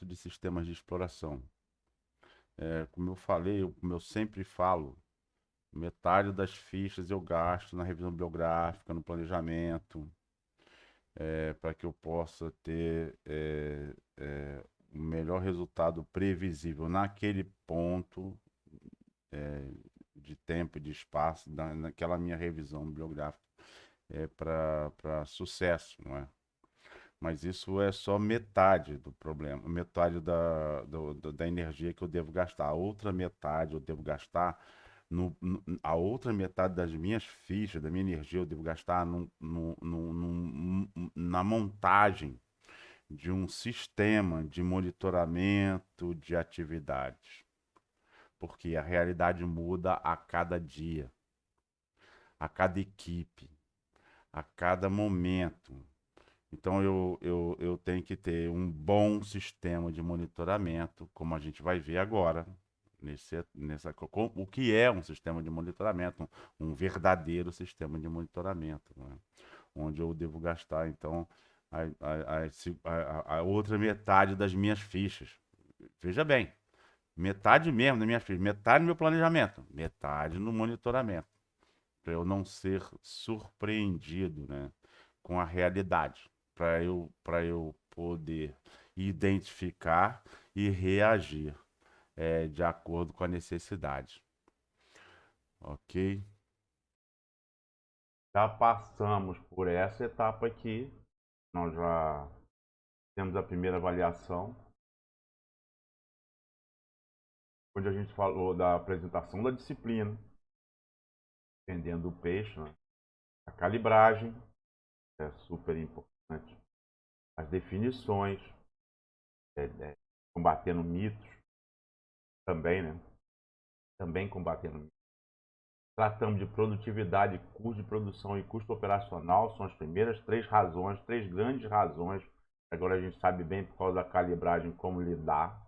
de sistemas de exploração. Como eu falei, como eu sempre falo, metade das fichas eu gasto na revisão bibliográfica, no planejamento, para que eu possa ter o melhor resultado previsível naquele ponto de tempo e de espaço, naquela minha revisão bibliográfica, para sucesso, não é? Mas isso é só metade do problema, metade da energia que eu devo gastar. A outra metade eu devo gastar a outra metade das minhas fichas, da minha energia, eu devo gastar na montagem de um sistema de monitoramento de atividades. Porque a realidade muda a cada dia, a cada equipe, a cada momento. Então eu tenho que ter um bom sistema de monitoramento, como a gente vai ver agora, o que é um sistema de monitoramento, um verdadeiro sistema de monitoramento, né? Onde eu devo gastar, então, a outra metade das minhas fichas. Veja bem, metade mesmo das minhas fichas, metade no meu planejamento, metade no monitoramento, para eu não ser surpreendido, né, com a realidade, para eu poder identificar e reagir de acordo com a necessidade. Ok? Já passamos por essa etapa aqui, nós já temos a primeira avaliação, onde a gente falou da apresentação da disciplina, entendendo o peixe, né? A calibragem, é super importante, as definições, combatendo mitos também, né? Também combatendo mitos. Tratamos de produtividade, custo de produção e custo operacional, são as primeiras três razões, três grandes razões. Agora a gente sabe bem, por causa da calibragem, como lidar,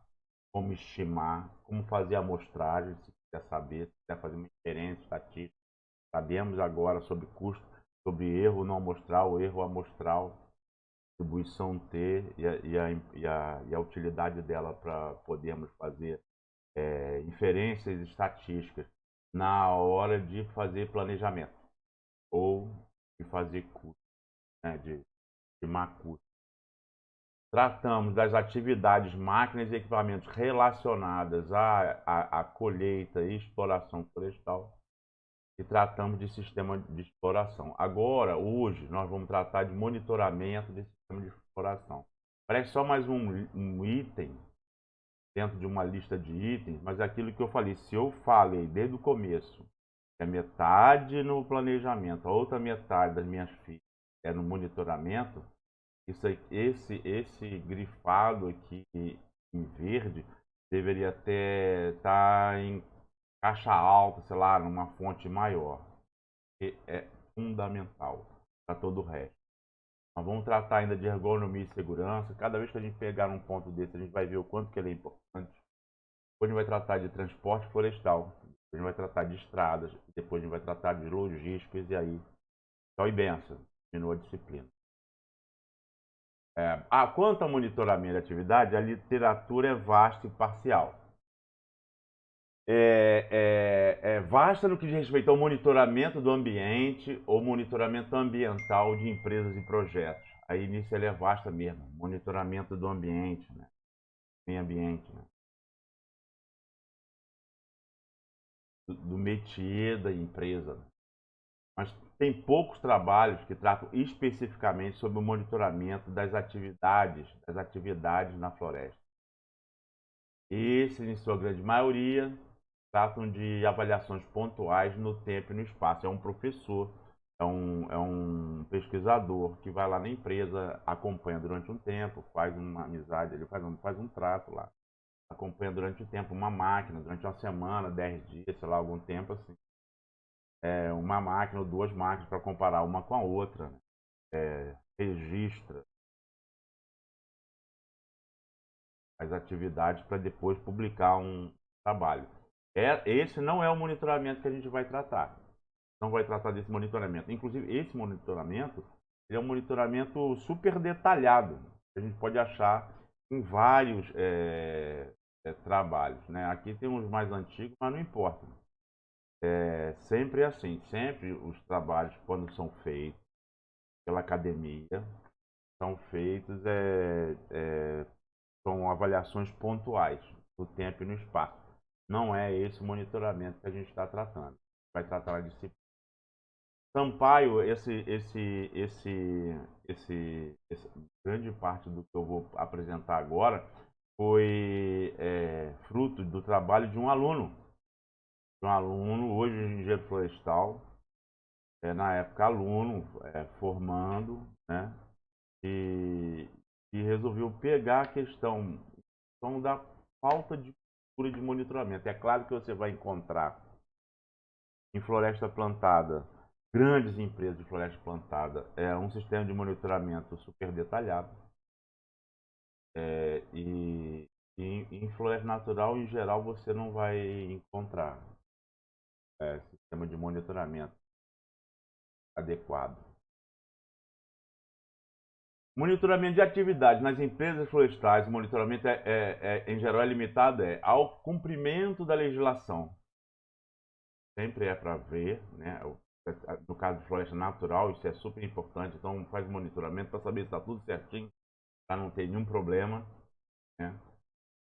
como estimar, como fazer a amostragem, se quiser saber, se quiser fazer uma inferência estatística. Sabemos agora sobre custo, sobre erro não amostral, erro amostral, distribuição T e a utilidade dela para podermos fazer inferências estatísticas na hora de fazer planejamento ou de fazer custo, né, de estimar custo. Tratamos das atividades, máquinas e equipamentos relacionadas à colheita e exploração florestal e tratamos de sistema de exploração. Agora, hoje, nós vamos tratar de monitoramento de sistema de exploração. Parece só mais um item dentro de uma lista de itens, mas é aquilo que eu falei, se eu falei desde o começo, é metade no planejamento, a outra metade das minhas fichas é no monitoramento, esse grifado aqui em verde deveria estar em caixa alta, sei lá, numa fonte maior, que é fundamental para todo o resto. Nós vamos tratar ainda de ergonomia e segurança. Cada vez que a gente pegar um ponto desse, a gente vai ver o quanto que ele é importante. Depois a gente vai tratar de transporte florestal, depois a gente vai tratar de estradas, depois a gente vai tratar de logísticas e aí, tchau e benção, continua a disciplina. Quanto ao monitoramento de atividade, a literatura é vasta e parcial. É vasta no que diz respeito ao monitoramento do ambiente ou monitoramento ambiental de empresas e projetos. Aí nisso ela é vasta mesmo, monitoramento do ambiente, né? Meio ambiente, né? Do métier da empresa. Né? Mas tem poucos trabalhos que tratam especificamente sobre o monitoramento das atividades na floresta. Esses, em sua grande maioria, tratam de avaliações pontuais no tempo e no espaço. É um professor, é um pesquisador que vai lá na empresa, acompanha durante um tempo, faz uma amizade, ele faz um trato lá. Acompanha durante um tempo uma máquina, durante uma semana, 10 dias, sei lá, algum tempo assim. Uma máquina ou duas máquinas para comparar uma com a outra. Né? Registra as atividades para depois publicar um trabalho. Esse não é o monitoramento que a gente vai tratar. Não vai tratar desse monitoramento. Inclusive, esse monitoramento é um monitoramento super detalhado. A gente pode achar em vários trabalhos, né? Aqui tem uns mais antigos, mas não importa. Sempre assim, sempre os trabalhos, quando são feitos pela academia, são feitos, são avaliações pontuais, no tempo e no espaço. Não é esse o monitoramento que a gente está tratando. Vai tratar a disciplina. Sampaio, essa grande parte do que eu vou apresentar agora foi fruto do trabalho de um aluno. Hoje engenheiro florestal, na época aluno, formando, né? E resolveu pegar a questão da falta de cultura de monitoramento. É claro que você vai encontrar em floresta plantada, grandes empresas de floresta plantada, um sistema de monitoramento super detalhado. E em floresta natural, em geral, você não vai encontrar sistema de monitoramento adequado. Monitoramento de atividades nas empresas florestais, o monitoramento em geral é limitado ao cumprimento da legislação. Sempre é para ver, né? No caso de floresta natural, isso é super importante, então faz monitoramento para saber se está tudo certinho, para não ter nenhum problema, né?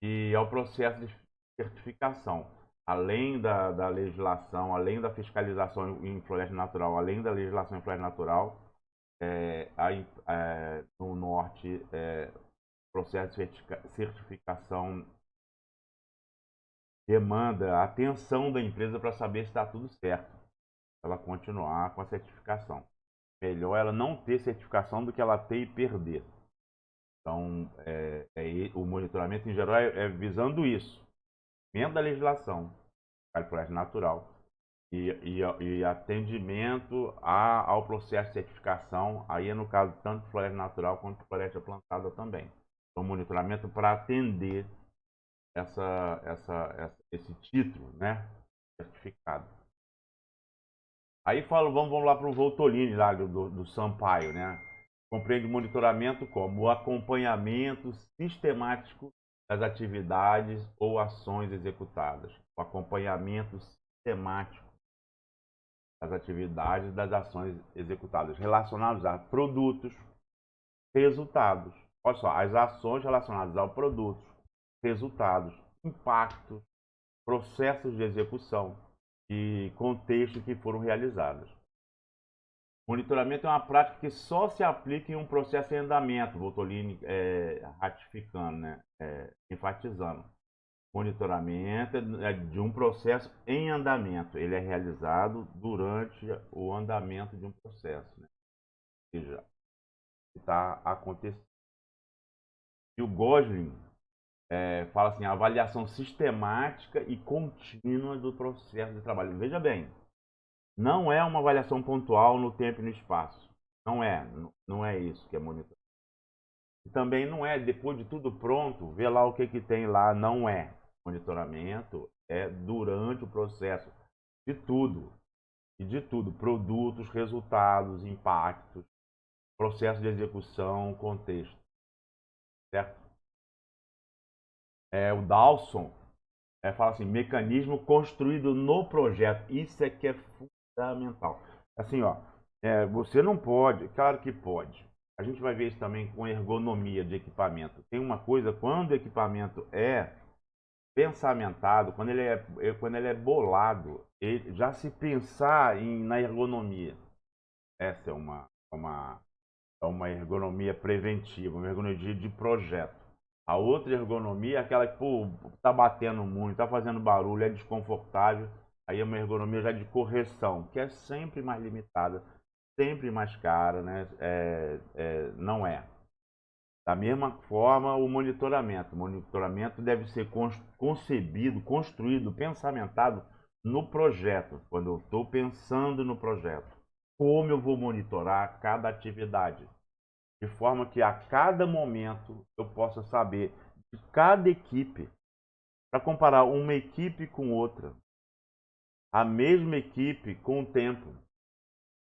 E ao processo de certificação, além da legislação, além da fiscalização em floresta natural, além da legislação em floresta natural, no norte, processo de certificação demanda a atenção da empresa para saber se está tudo certo, para ela continuar com a certificação. Melhor ela não ter certificação do que ela ter e perder. Então, o monitoramento em geral visando isso, dentro da legislação, floresta natural, e atendimento ao processo de certificação, aí é no caso tanto de floresta natural quanto de floresta plantada também. Então, monitoramento para atender esse título, né, certificado. Aí vamos lá para o Voltolini, lá do Sampaio, né? Compreende monitoramento como o acompanhamento sistemático das atividades ou ações executadas. O acompanhamento sistemático das atividades das ações executadas relacionadas a produtos, resultados. Olha só, as ações relacionadas ao produtos, resultados, impactos, processos de execução e contextos que foram realizados. Monitoramento é uma prática que só se aplica em um processo em andamento, Voltolini ratificando, né? Enfatizando. Monitoramento é de um processo em andamento. Ele é realizado durante o andamento de um processo, né? Ou seja, está acontecendo. E o Gosling fala assim, a avaliação sistemática e contínua do processo de trabalho. Veja bem, não é uma avaliação pontual no tempo e no espaço. Não é isso que é monitoramento. E também não é, depois de tudo pronto, ver lá o que tem lá, não é. Monitoramento é durante o processo de tudo. E de tudo, produtos, resultados, impactos, processo de execução, contexto. Certo? O Dawson fala assim, mecanismo construído no projeto. Isso é que é fundamental. Assim, ó, você não pode, claro que pode. A gente vai ver isso também com ergonomia de equipamento. Tem uma coisa, quando o equipamento é pensamentado, quando ele é bolado, já se pensar na ergonomia. Essa é uma ergonomia preventiva, uma ergonomia de projeto. A outra ergonomia é aquela que, tá batendo muito, tá fazendo barulho, é desconfortável. Aí é uma ergonomia já de correção, que é sempre mais limitada, sempre mais cara, né? Não é. Da mesma forma, o monitoramento. O monitoramento deve ser concebido, construído, pensamentado no projeto. Quando eu estou pensando no projeto, como eu vou monitorar cada atividade, de forma que a cada momento eu possa saber de cada equipe, para comparar uma equipe com outra, a mesma equipe com o tempo,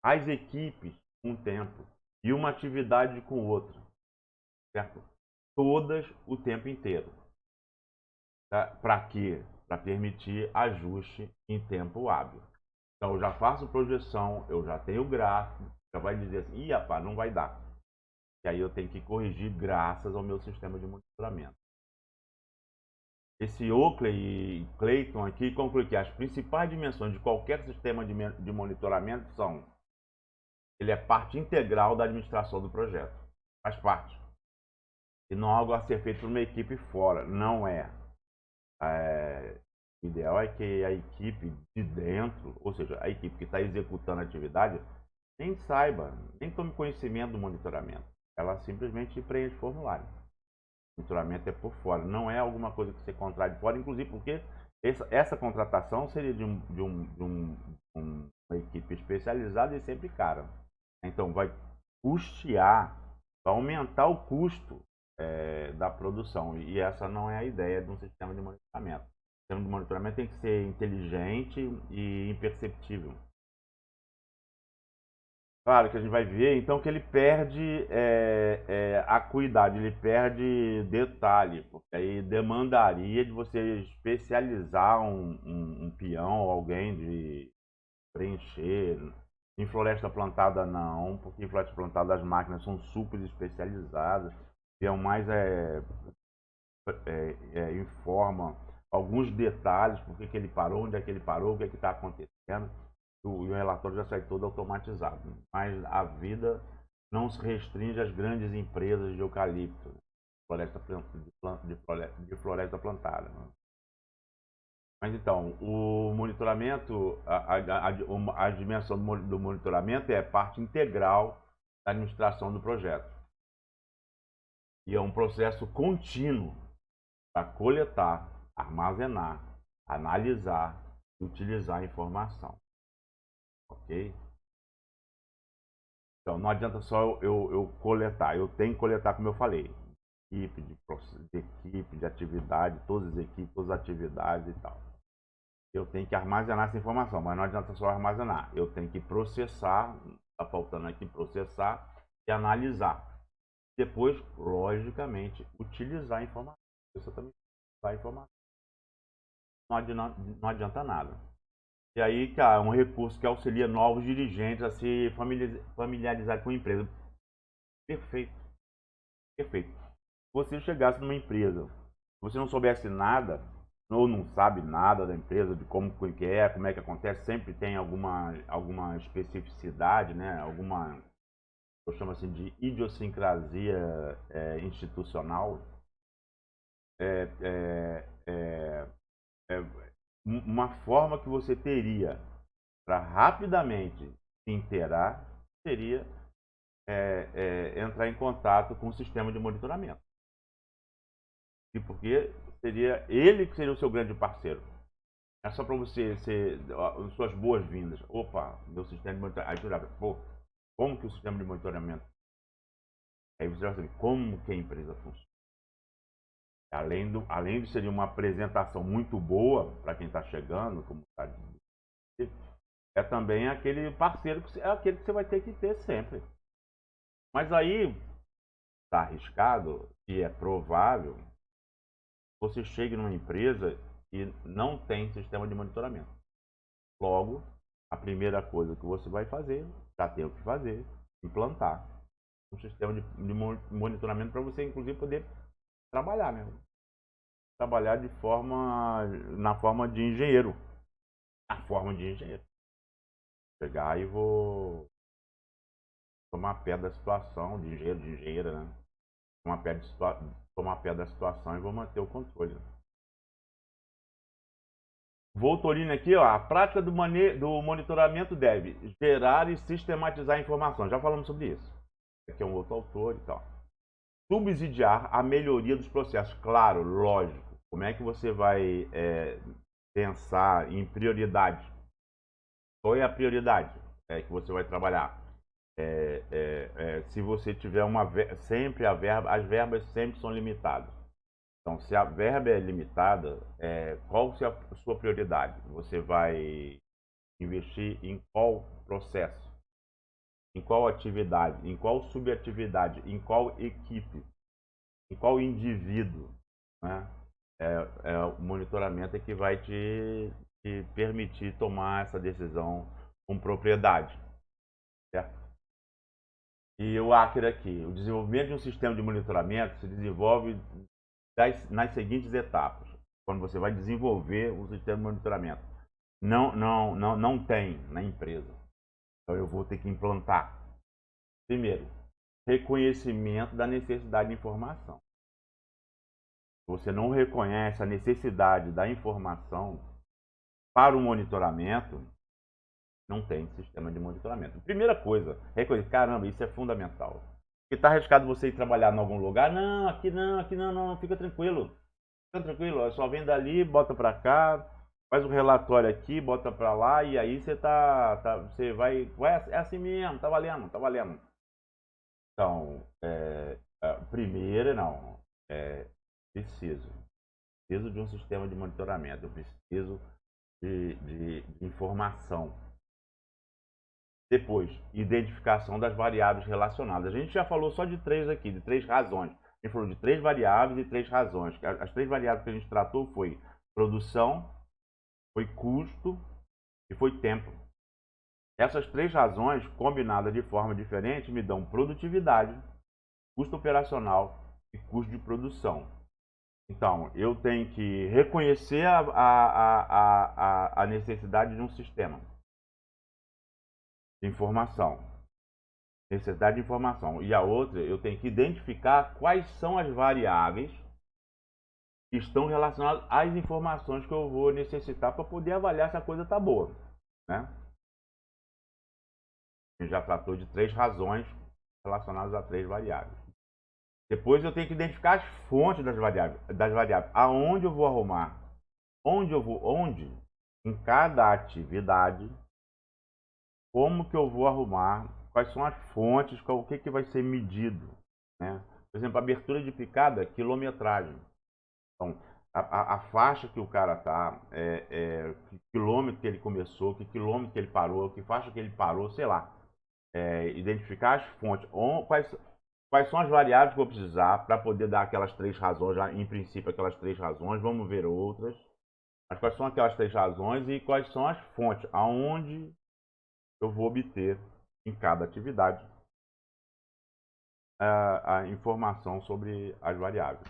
as equipes com o tempo e uma atividade com outra, certo? todas o tempo inteiro. Tá? Para quê? Para permitir ajuste em tempo hábil. Então, eu já faço projeção, eu já tenho gráfico, já vai dizer assim, ih, rapaz, não vai dar. E aí eu tenho que corrigir graças ao meu sistema de monitoramento. Esse Oakley e Clayton aqui conclui que as principais dimensões de qualquer sistema de monitoramento são: ele é parte integral da administração do projeto, faz parte. E não algo a ser feito por uma equipe fora, não é. O ideal é que a equipe de dentro, ou seja, a equipe que está executando a atividade, nem saiba, nem tome conhecimento do monitoramento. Ela simplesmente preenche formulário. O monitoramento é por fora, não é alguma coisa que você contrata de fora, inclusive porque essa contratação seria de uma equipe especializada e sempre cara. Então vai custear, vai aumentar o custo da produção. E essa não é a ideia de um sistema de monitoramento. O sistema de monitoramento tem que ser inteligente e imperceptível. Claro que a gente vai ver, então, que ele perde acuidade, ele perde detalhe, porque aí demandaria de você especializar um peão ou alguém de preencher. Em floresta plantada não, porque em floresta plantada as máquinas são super especializadas, peão mais informa alguns detalhes, por que ele parou, onde é que ele parou, o que está acontecendo. E o relatório já sai todo automatizado. Mas a vida não se restringe às grandes empresas de eucalipto, de floresta plantada. Mas então, o monitoramento, a dimensão do monitoramento é parte integral da administração do projeto. E é um processo contínuo para coletar, armazenar, analisar e utilizar a informação. Ok? Então, não adianta só eu coletar, eu tenho que coletar, como eu falei, equipe, de atividade, todas as equipes, todas as atividades e tal. Eu tenho que armazenar essa informação, mas não adianta só armazenar, eu tenho que processar, está faltando aqui processar e analisar. Depois, logicamente, utilizar a informação. Isso também vai informação. Não adianta nada. E aí, cara, um recurso que auxilia novos dirigentes a se familiarizar com a empresa. Perfeito. Perfeito. Se você chegasse numa empresa, se você não soubesse nada, ou não sabe nada da empresa, de como que é, como é que acontece, sempre tem alguma especificidade, né? Alguma, eu chamo assim de idiosincrasia institucional. Uma forma que você teria para rapidamente se inteirar seria entrar em contato com o sistema de monitoramento. E porque seria ele que seria o seu grande parceiro. É só para você ser suas boas-vindas. Opa, meu sistema de monitoramento. Aí você pô, como que o sistema de monitoramento? Aí você vai saber como que a empresa funciona. Além de ser uma apresentação muito boa para quem está chegando, como está é também aquele parceiro que é aquele que você vai ter que ter sempre. Mas aí está arriscado e é provável você chegue numa empresa e não tem sistema de monitoramento. Logo, a primeira coisa que você vai fazer, já tem o que fazer, implantar um sistema de monitoramento para você, inclusive, poder trabalhar mesmo. Trabalhar na forma de engenheiro. A forma de engenheiro. Pegar e vou tomar pé da situação, de engenheiro, de engenheira, né? Tomar pé da situação e vou manter o controle. Voltolini aqui, ó, a prática do monitoramento deve gerar e sistematizar informações. Já falamos sobre isso. Aqui é um outro autor e tal. Subsidiar a melhoria dos processos. Claro, lógico. Como é que você vai pensar em prioridade? Qual é a prioridade que você vai trabalhar? Se você tiver sempre as verbas sempre são limitadas. Então, se a verba é limitada, qual é a sua prioridade? Você vai investir em qual processo? Em qual atividade? Em qual subatividade? Em qual equipe? em qual indivíduo, né? O monitoramento é que vai te permitir tomar essa decisão com propriedade, certo? E o Hacker aqui, o desenvolvimento de um sistema de monitoramento se desenvolve nas seguintes etapas. Quando você vai desenvolver o sistema de monitoramento, não tem na empresa. Então eu vou ter que implantar. Primeiro, reconhecimento da necessidade de informação. Você não reconhece a necessidade da informação para o monitoramento, não tem sistema de monitoramento. Primeira coisa, reconhecer, caramba, isso é fundamental. E está arriscado você ir trabalhar em algum lugar? Não, aqui não, fica tranquilo. Fica tranquilo, só vem dali, bota para cá, faz um relatório aqui, bota para lá, e aí você você vai, é assim mesmo, tá valendo, tá valendo. Então, primeiro, não, preciso de um sistema de monitoramento, eu preciso de informação. Depois, identificação das variáveis relacionadas. A gente já falou só de 3 aqui, de 3 razões. A gente falou de 3 variáveis e 3 razões. As 3 variáveis que a gente tratou foi produção, foi custo e foi tempo. Essas 3 razões, combinadas de forma diferente, me dão produtividade, custo operacional e custo de produção. Então, eu tenho que reconhecer a necessidade de um sistema de informação. Necessidade de informação. E a outra, eu tenho que identificar quais são as variáveis que estão relacionadas às informações que eu vou necessitar para poder avaliar se a coisa está boa, né? A gente já tratou de 3 razões relacionadas a 3 variáveis. Depois eu tenho que identificar as fontes das variáveis. Aonde eu vou arrumar? Onde? Em cada atividade. Como que eu vou arrumar? Quais são as fontes? O que vai ser medido, né? Por exemplo, abertura de picada, quilometragem. Então, a faixa que o cara tá, que quilômetro que ele começou, que quilômetro que ele parou, que faixa que ele parou, sei lá. Identificar as fontes. Quais são as variáveis que eu vou precisar para poder dar aquelas 3 razões, já, em princípio aquelas 3 razões, vamos ver outras. Mas quais são aquelas 3 razões e quais são as fontes, aonde eu vou obter em cada atividade a informação sobre as variáveis.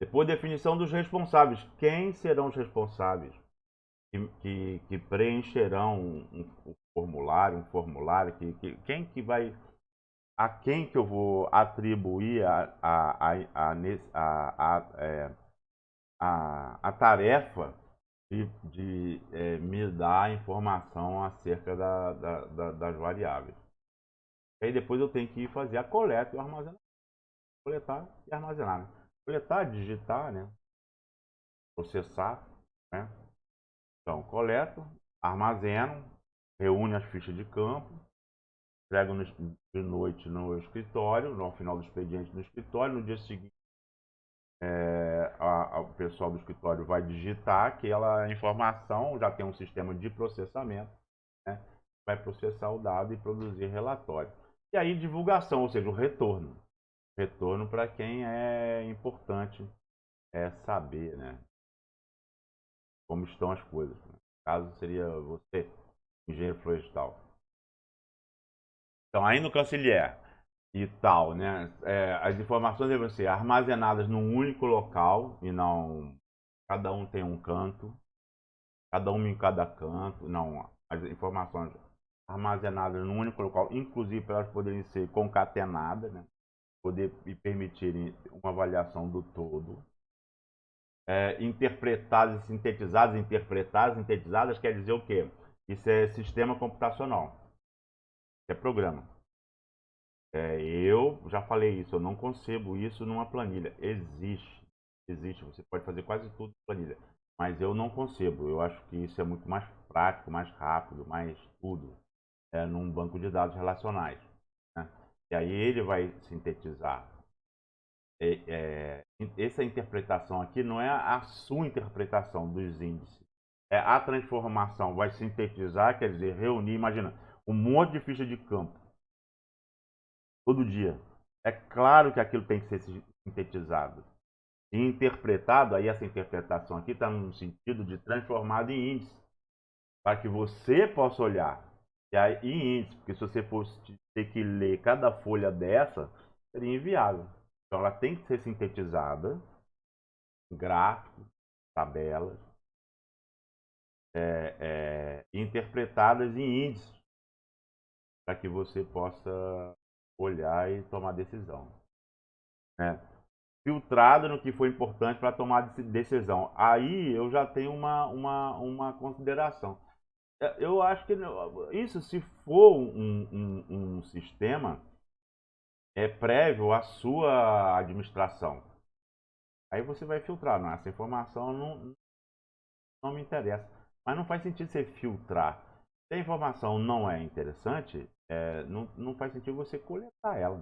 Depois, definição dos responsáveis. Quem serão os responsáveis que preencherão um formulário, quem que vai, a quem que eu vou atribuir a tarefa de me dar informação acerca das variáveis. E aí depois eu tenho que ir fazer a coleta e o armazenamento. Coletar e armazenar, né? Coletar, digitar, né? Processar, né? Então, coleto, armazeno, reúne as fichas de campo, entrego de noite no escritório, no final do expediente no escritório, no dia seguinte o pessoal do escritório vai digitar aquela informação, já tem um sistema de processamento, né? Vai processar o dado e produzir relatório. E aí divulgação, ou seja, o retorno. Retorno para quem é importante saber, né? Como estão as coisas. Né? No caso seria você, engenheiro florestal. Então aí no Cancilier e tal, né? As informações devem ser armazenadas num único local e não cada um tem um canto, cada um em cada canto, não. As informações armazenadas num único local, inclusive para elas poderem ser concatenadas, né? Poder e permitirem uma avaliação do todo. Interpretadas e sintetizadas, sintetizadas quer dizer o quê? Isso é sistema computacional, é programa. Eu já falei isso, eu não concebo isso numa planilha. Existe, você pode fazer quase tudo em planilha, mas eu não concebo. Eu acho que isso é muito mais prático, mais rápido, mais tudo, num banco de dados relacionais, né? E aí ele vai sintetizar. Essa interpretação aqui não é a sua interpretação dos índices. A transformação vai sintetizar, quer dizer, reunir, imagina, um monte de ficha de campo todo dia. É claro que aquilo tem que ser sintetizado. E interpretado, aí essa interpretação aqui está no sentido de transformado em índice, para que você possa olhar. E aí, em índice, porque se você fosse ter que ler cada folha dessa, seria inviável. Então ela tem que ser sintetizada, gráficos, tabelas, interpretadas em índices, para que você possa olhar e tomar decisão. Né? Filtrado no que foi importante para tomar decisão. Aí eu já tenho uma consideração. Eu acho que isso, se for um sistema prévio à sua administração, aí você vai filtrar. Não, essa informação não me interessa. Mas não faz sentido você filtrar. Se a informação não é interessante, não faz sentido você coletar ela.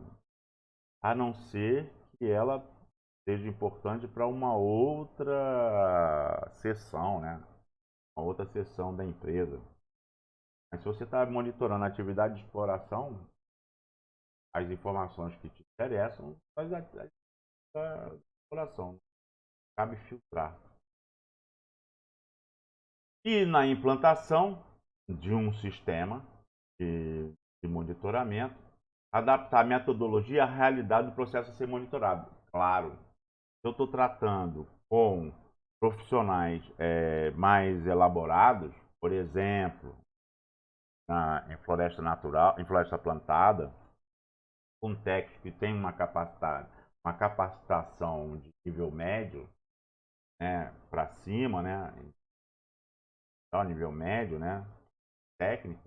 A não ser que ela seja importante para uma outra seção, né? Uma outra seção da empresa. Mas se você está monitorando a atividade de exploração, as informações que te interessam, faz a exploração. Cabe filtrar. E na implantação de um sistema de monitoramento, adaptar a metodologia à realidade do processo a ser monitorado. Claro, se eu estou tratando com profissionais mais elaborados, por exemplo, em floresta natural, em floresta plantada, com técnicos que tem uma capacitação de nível médio, né, para cima, né, então, nível médio, né, técnico,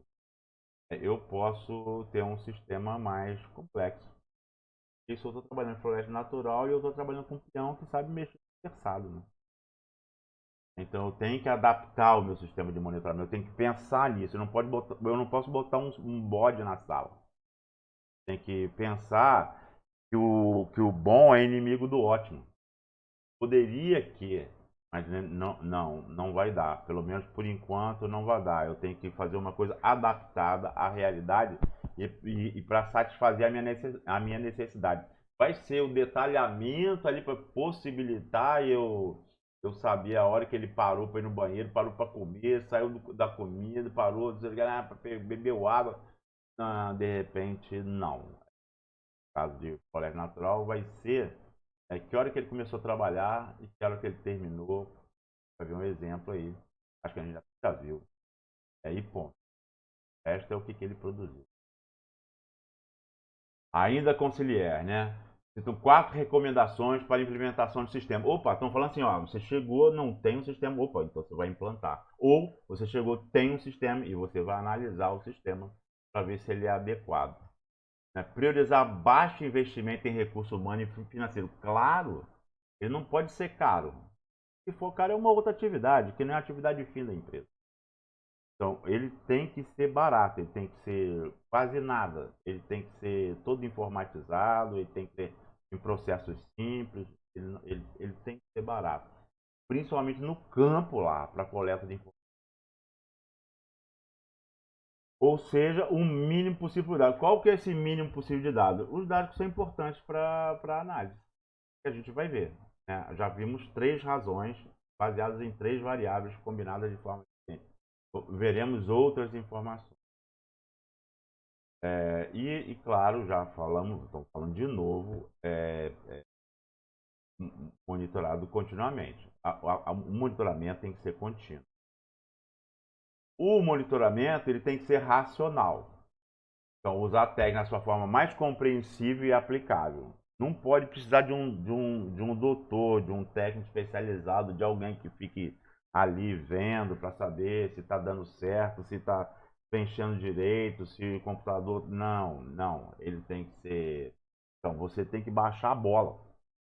eu posso ter um sistema mais complexo. Isso eu estou trabalhando em floresta natural e eu estou trabalhando com um peão que sabe mexer com terçado, né? Então eu tenho que adaptar o meu sistema de monitoramento, eu tenho que pensar nisso. Eu não posso botar um bode na sala. Tem que pensar que o bom é inimigo do ótimo. Poderia que, mas não vai dar. Pelo menos por enquanto não vai dar. Eu tenho que fazer uma coisa adaptada à realidade e para satisfazer a minha necessidade. Vai ser o detalhamento ali para possibilitar eu saber a hora que ele parou para ir no banheiro, parou para comer, saiu da comida, parou, bebeu água. De repente, não. No caso de colégio natural, vai ser que hora que ele começou a trabalhar e que hora que ele terminou. Vai ver um exemplo aí. Acho que a gente já viu. E ponto. O resto é o que ele produziu. Ainda Conciliar, né? Então, 4 recomendações para implementação de sistema. Opa, estão falando assim, ó, você chegou, não tem um sistema. Opa, então você vai implantar. Ou você chegou, tem um sistema e você vai analisar o sistema para ver se ele é adequado. Né? Priorizar baixo investimento em recurso humano e financeiro. Claro, ele não pode ser caro. Se for caro, é uma outra atividade, que não é a atividade fim da empresa. Então, ele tem que ser barato, ele tem que ser quase nada, ele tem que ser todo informatizado, ele tem que ter em processos simples, ele tem que ser barato. Principalmente no campo lá, para coleta de informações. Ou seja, o mínimo possível de dados. Qual que é esse mínimo possível de dados? Os dados que são importantes para a análise, que a gente vai ver. Né? Já vimos 3 razões baseadas em 3 variáveis combinadas de forma diferente. Veremos outras informações. Claro, já falamos, estamos falando de novo, monitorado continuamente. O monitoramento tem que ser contínuo. O monitoramento ele tem que ser racional. Então, usar a técnica na sua forma mais compreensível e aplicável. Não pode precisar de um doutor, de um técnico especializado, de alguém que fique ali vendo para saber se está dando certo, se está preenchendo direito, se o computador. Não. Ele tem que ser. Então, você tem que baixar a bola.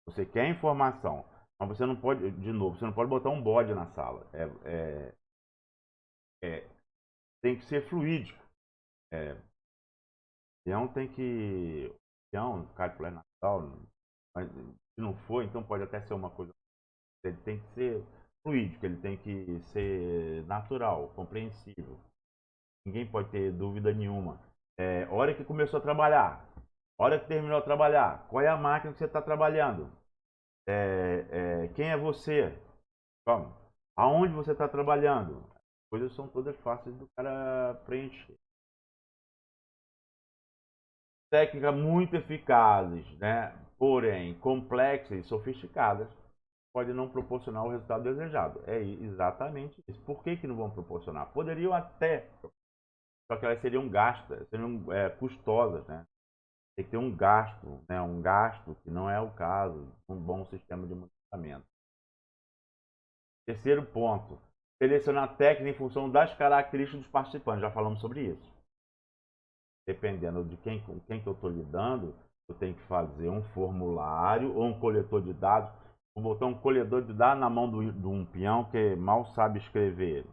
Você quer informação, mas você não pode, de novo, você não pode botar um bode na sala. Tem que ser fluídico. É, Peão tem que. Peão, cálculo natural, mas se não for, então pode até ser uma coisa. Ele tem que ser fluídico, ele tem que ser natural, compreensível. Ninguém pode ter dúvida nenhuma. Hora que começou a trabalhar. Hora que terminou de trabalhar, qual é a máquina que você está trabalhando? Quem é você? Como? Aonde você está trabalhando? As coisas são todas fáceis do cara preencher. Técnicas muito eficazes, né? Porém complexas e sofisticadas, pode não proporcionar o resultado desejado. É exatamente isso. Por que não vão proporcionar? Poderiam até, só que elas seriam gastas, seriam custosas, né? Tem que ter um gasto, né? Um gasto que não é o caso de um bom sistema de monitoramento. Terceiro ponto, selecionar técnica em função das características dos participantes. Já falamos sobre isso. Dependendo de com quem que eu estou lidando, eu tenho que fazer um formulário ou um coletor de dados. Vou botar um coletor de dados na mão de um peão que mal sabe escrever.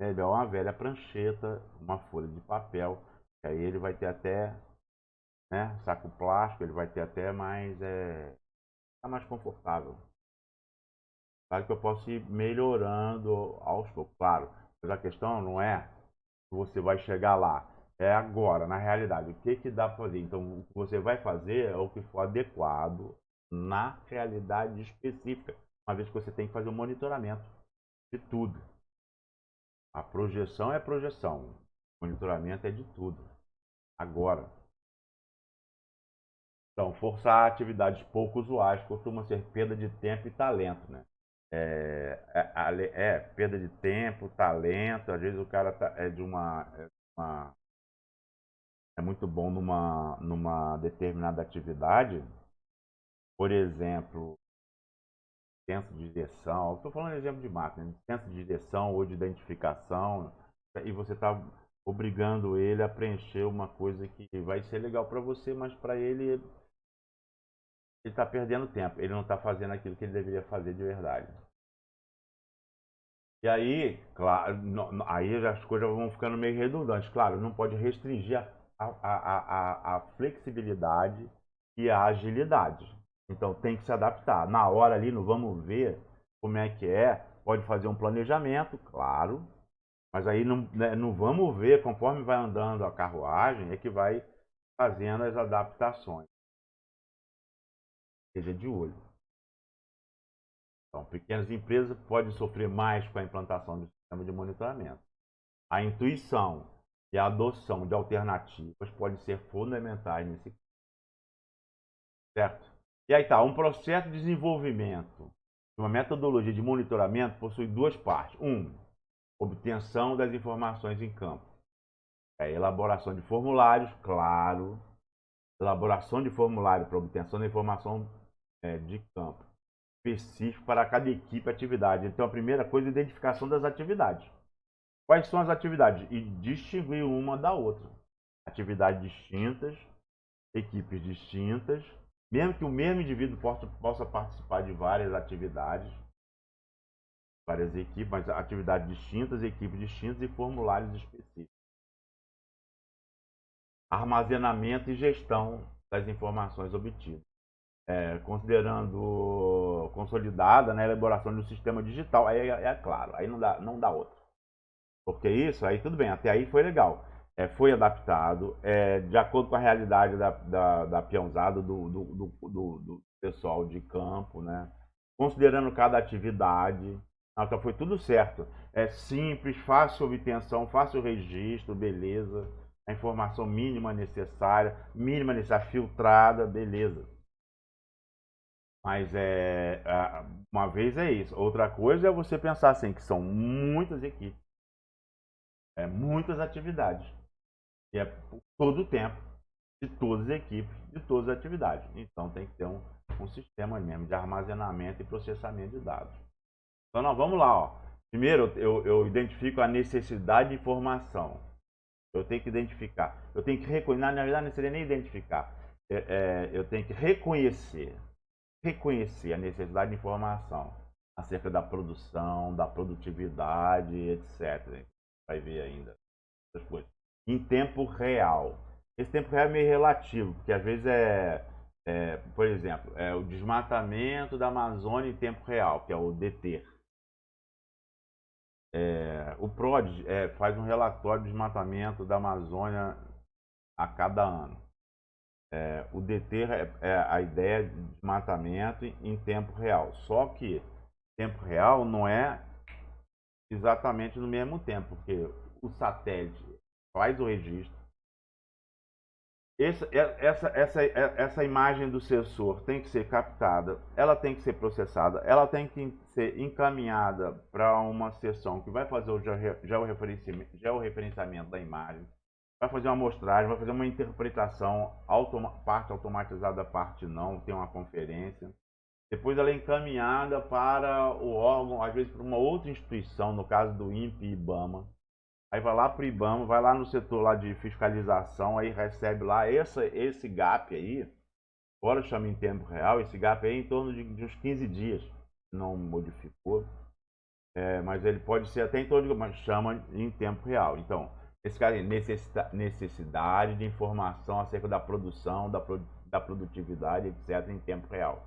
É uma velha prancheta, uma folha de papel, que aí ele vai ter até, né, saco plástico, ele vai ter até mais, tá mais confortável. Claro que eu posso ir melhorando aos poucos, claro, mas a questão não é que você vai chegar lá, é agora, na realidade, o que dá para fazer? Então, o que você vai fazer é o que for adequado na realidade específica, uma vez que você tem que fazer um monitoramento de tudo. A projeção é projeção, o monitoramento é de tudo, agora. Então, forçar atividades pouco usuais costuma ser perda de tempo e talento, né? Perda de tempo, talento. Às vezes o cara é muito bom numa determinada atividade, por exemplo, senso de direção. Estou falando de exemplo de máquina, né? Senso de direção ou de identificação, e você está obrigando ele a preencher uma coisa que vai ser legal para você, mas para ele está perdendo tempo. Ele não está fazendo aquilo que ele deveria fazer de verdade. E aí, claro, aí as coisas vão ficando meio redundantes. Claro, não pode restringir a flexibilidade e a agilidade. Então tem que se adaptar. Na hora ali, não vamos ver como é que é. Pode fazer um planejamento, claro, mas aí não, né, não vamos ver, conforme vai andando a carruagem, é que vai fazendo as adaptações. Seja de olho. Então, pequenas empresas podem sofrer mais com a implantação do sistema de monitoramento. A intuição e a adoção de alternativas podem ser fundamentais nesse caso, certo? E aí tá, um processo de desenvolvimento de uma metodologia de monitoramento possui duas partes. Obtenção das informações em campo. Elaboração de formulários, claro. Elaboração de formulário para obtenção da informação de campo específico para cada equipe e atividade. Então, a primeira coisa é a identificação das atividades. Quais são as atividades? E distinguir uma da outra. Atividades distintas, equipes distintas, mesmo que o mesmo indivíduo possa participar de várias atividades, várias equipes, mas atividades distintas, equipes distintas e formulários específicos. Armazenamento e gestão das informações obtidas. Considerando consolidada, né, a elaboração de um sistema digital, aí é claro, aí não dá outro. Porque isso, aí tudo bem, até aí foi legal. Foi adaptado, de acordo com a realidade da peãozada, do pessoal de campo, né? Considerando cada atividade. Então foi tudo certo. É simples, fácil obtenção, fácil registro, beleza. A informação mínima necessária, filtrada, beleza. Mas uma vez é isso. Outra coisa é você pensar assim, que são muitas equipes, muitas atividades. E é por todo o tempo, de todas as equipes, de todas as atividades. Então tem que ter um sistema mesmo de armazenamento e processamento de dados. Então nós vamos lá, ó. Primeiro eu identifico a necessidade de informação. Eu tenho que identificar. Eu tenho que reconhecer, na verdade não seria nem identificar. Eu tenho que reconhecer a necessidade de informação acerca da produção, da produtividade, etc. Vai ver ainda essas coisas. Em tempo real. Esse tempo real é meio relativo, porque às vezes por exemplo, o desmatamento da Amazônia em tempo real, que é o DETER. O PRODES faz um relatório de desmatamento da Amazônia a cada ano. O deter é a ideia de desmatamento em tempo real. Só que tempo real não é exatamente no mesmo tempo, porque o satélite faz o registro. Essa imagem do sensor tem que ser captada, ela tem que ser processada, ela tem que ser encaminhada para uma seção que vai fazer o georreferenciamento da imagem, vai fazer uma amostragem, vai fazer uma interpretação, parte automatizada, parte não, tem uma conferência. Depois ela é encaminhada para o órgão, às vezes para uma outra instituição, no caso do INPE e IBAMA. Aí vai lá para o IBAMA, vai lá no setor lá de fiscalização, aí recebe lá esse gap aí, agora chama em tempo real, esse gap aí é em torno de uns 15 dias, não modificou, mas ele pode ser até em torno de, mas chama em tempo real. Então, esse cara aí, necessidade de informação acerca da produção, da produtividade, etc., em tempo real.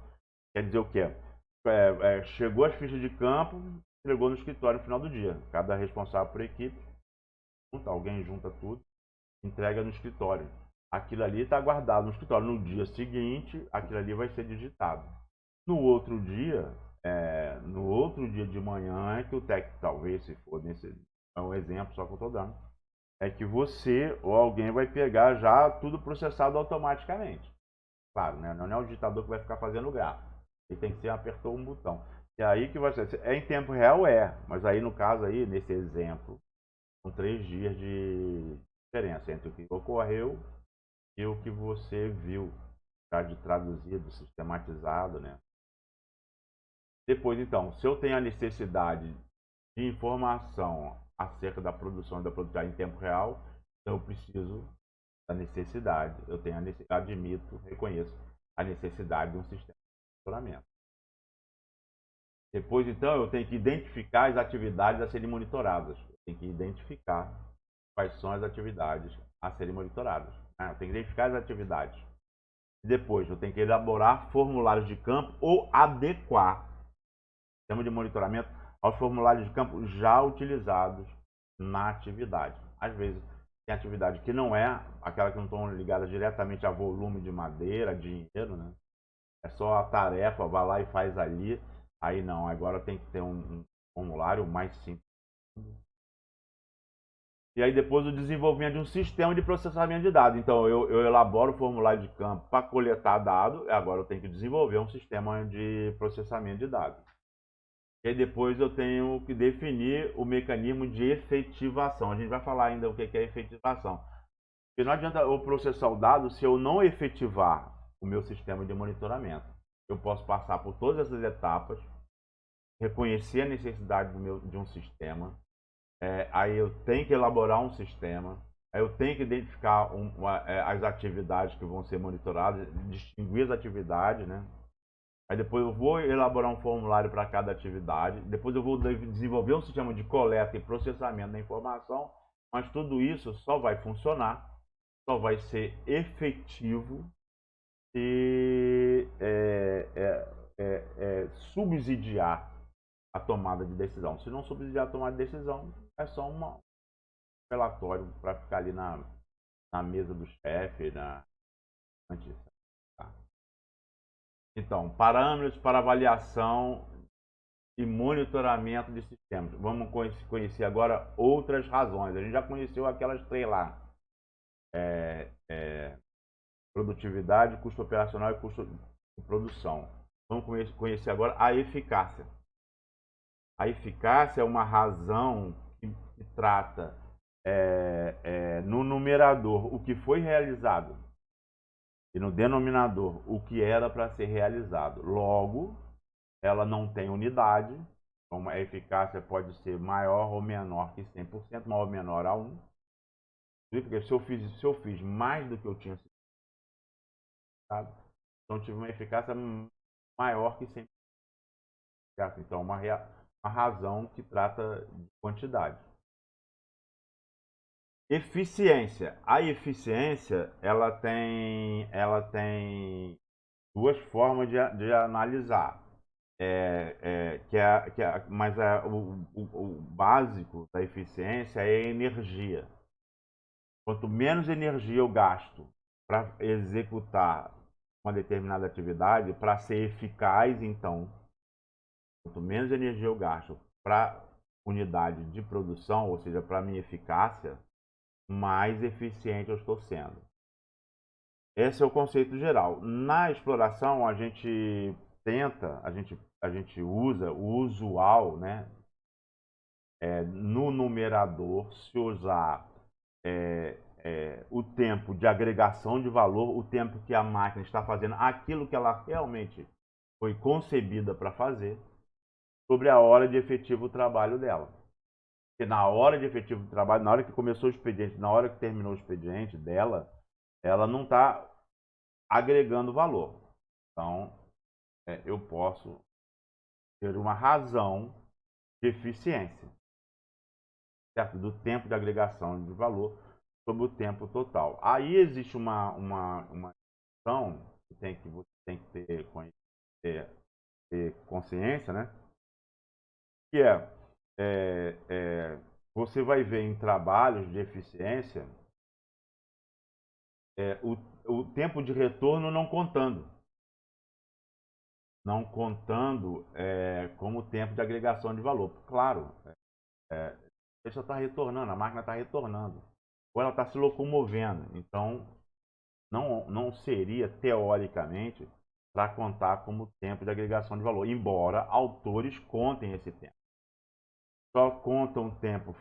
Quer dizer o quê? Chegou as fichas de campo, entregou no escritório no final do dia. Cada responsável por equipe, alguém junta tudo, entrega no escritório. Aquilo ali está guardado no escritório. No dia seguinte, aquilo ali vai ser digitado. No outro dia de manhã, é que o técnico, talvez, se for nesse, é um exemplo só que eu estou dando, é que você ou alguém vai pegar já tudo processado automaticamente. Claro, né? Não é o digitador que vai ficar fazendo o gráfico. Ele tem que ser, apertou um botão. E aí que vai ser. É em tempo real, mas aí no caso aí, nesse exemplo, são 3 dias de diferença entre o que ocorreu e o que você viu, já de traduzido, sistematizado, né? Depois, então, se eu tenho a necessidade de informação acerca da produção e da produtividade em tempo real, então eu preciso da necessidade, eu tenho a necessidade, admito, reconheço a necessidade de um sistema de monitoramento. Depois, então, eu tenho que identificar as atividades a serem monitoradas. Eu tenho que identificar quais são as atividades a serem monitoradas. Eu tenho que identificar as atividades. Depois, eu tenho que elaborar formulários de campo ou adequar o sistema de monitoramento aos formulários de campo já utilizados na atividade. Às vezes, tem atividade que não é, aquela que não estão ligadas diretamente a volume de madeira, dinheiro, né? É só a tarefa, vai lá e faz ali. Aí não, agora tem que ter um formulário mais simples. E aí depois o desenvolvimento de um sistema de processamento de dados. Então eu elaboro o formulário de campo para coletar dados, agora eu tenho que desenvolver um sistema de processamento de dados. E aí depois eu tenho que definir o mecanismo de efetivação. A gente vai falar ainda o que é efetivação. Porque não adianta eu processar o dado se eu não efetivar o meu sistema de monitoramento. Eu posso passar por todas essas etapas, reconhecer a necessidade de um sistema, aí eu tenho que elaborar um sistema, aí eu tenho que identificar as atividades que vão ser monitoradas, distinguir as atividades, né? Aí depois eu vou elaborar um formulário para cada atividade, depois eu vou desenvolver um sistema de coleta e processamento da informação, mas tudo isso só vai funcionar, só vai ser efetivo se subsidiar a tomada de decisão. Se não subsidiar a tomada de decisão, é só um relatório para ficar ali na mesa do chefe, antes. Tá? Então, parâmetros para avaliação e monitoramento de sistemas. Vamos conhecer agora outras razões. A gente já conheceu aquelas 3 lá. Produtividade, custo operacional e custo de produção. Vamos conhecer agora a eficácia. A eficácia é uma razão que trata no numerador o que foi realizado e no denominador o que era para ser realizado. Logo, ela não tem unidade, então a eficácia pode ser maior ou menor que 100%, maior ou menor a 1. Porque se eu fiz mais do que eu tinha citado, então tive uma eficácia maior que 100%. Então, uma razão que trata de quantidade. Eficiência. A eficiência, ela tem 2 formas de analisar. Mas o básico da eficiência é a energia. Quanto menos energia eu gasto para executar uma determinada atividade, para ser eficaz, então, quanto menos energia eu gasto para unidade de produção, ou seja, para minha eficácia, mais eficiente eu estou sendo. Esse é o conceito geral. Na exploração, a gente tenta, a gente usa o usual, né? No numerador, se usar o tempo de agregação de valor, o tempo que a máquina está fazendo aquilo que ela realmente foi concebida para fazer, sobre a hora de efetivo trabalho dela. Porque na hora de efetivo trabalho, na hora que começou o expediente, na hora que terminou o expediente dela, ela não está agregando valor. Então, eu posso ter uma razão de eficiência, certo? Do tempo de agregação de valor sobre o tempo total. Aí existe uma questão que você tem que ter consciência, né? Que você vai ver em trabalhos de eficiência o tempo de retorno não contando. Não contando como tempo de agregação de valor. Claro, a pessoa está retornando, a máquina está retornando. Ou ela está se locomovendo. Então, não seria, teoricamente, para contar como tempo de agregação de valor. Embora autores contem esse tempo. Só contam tempo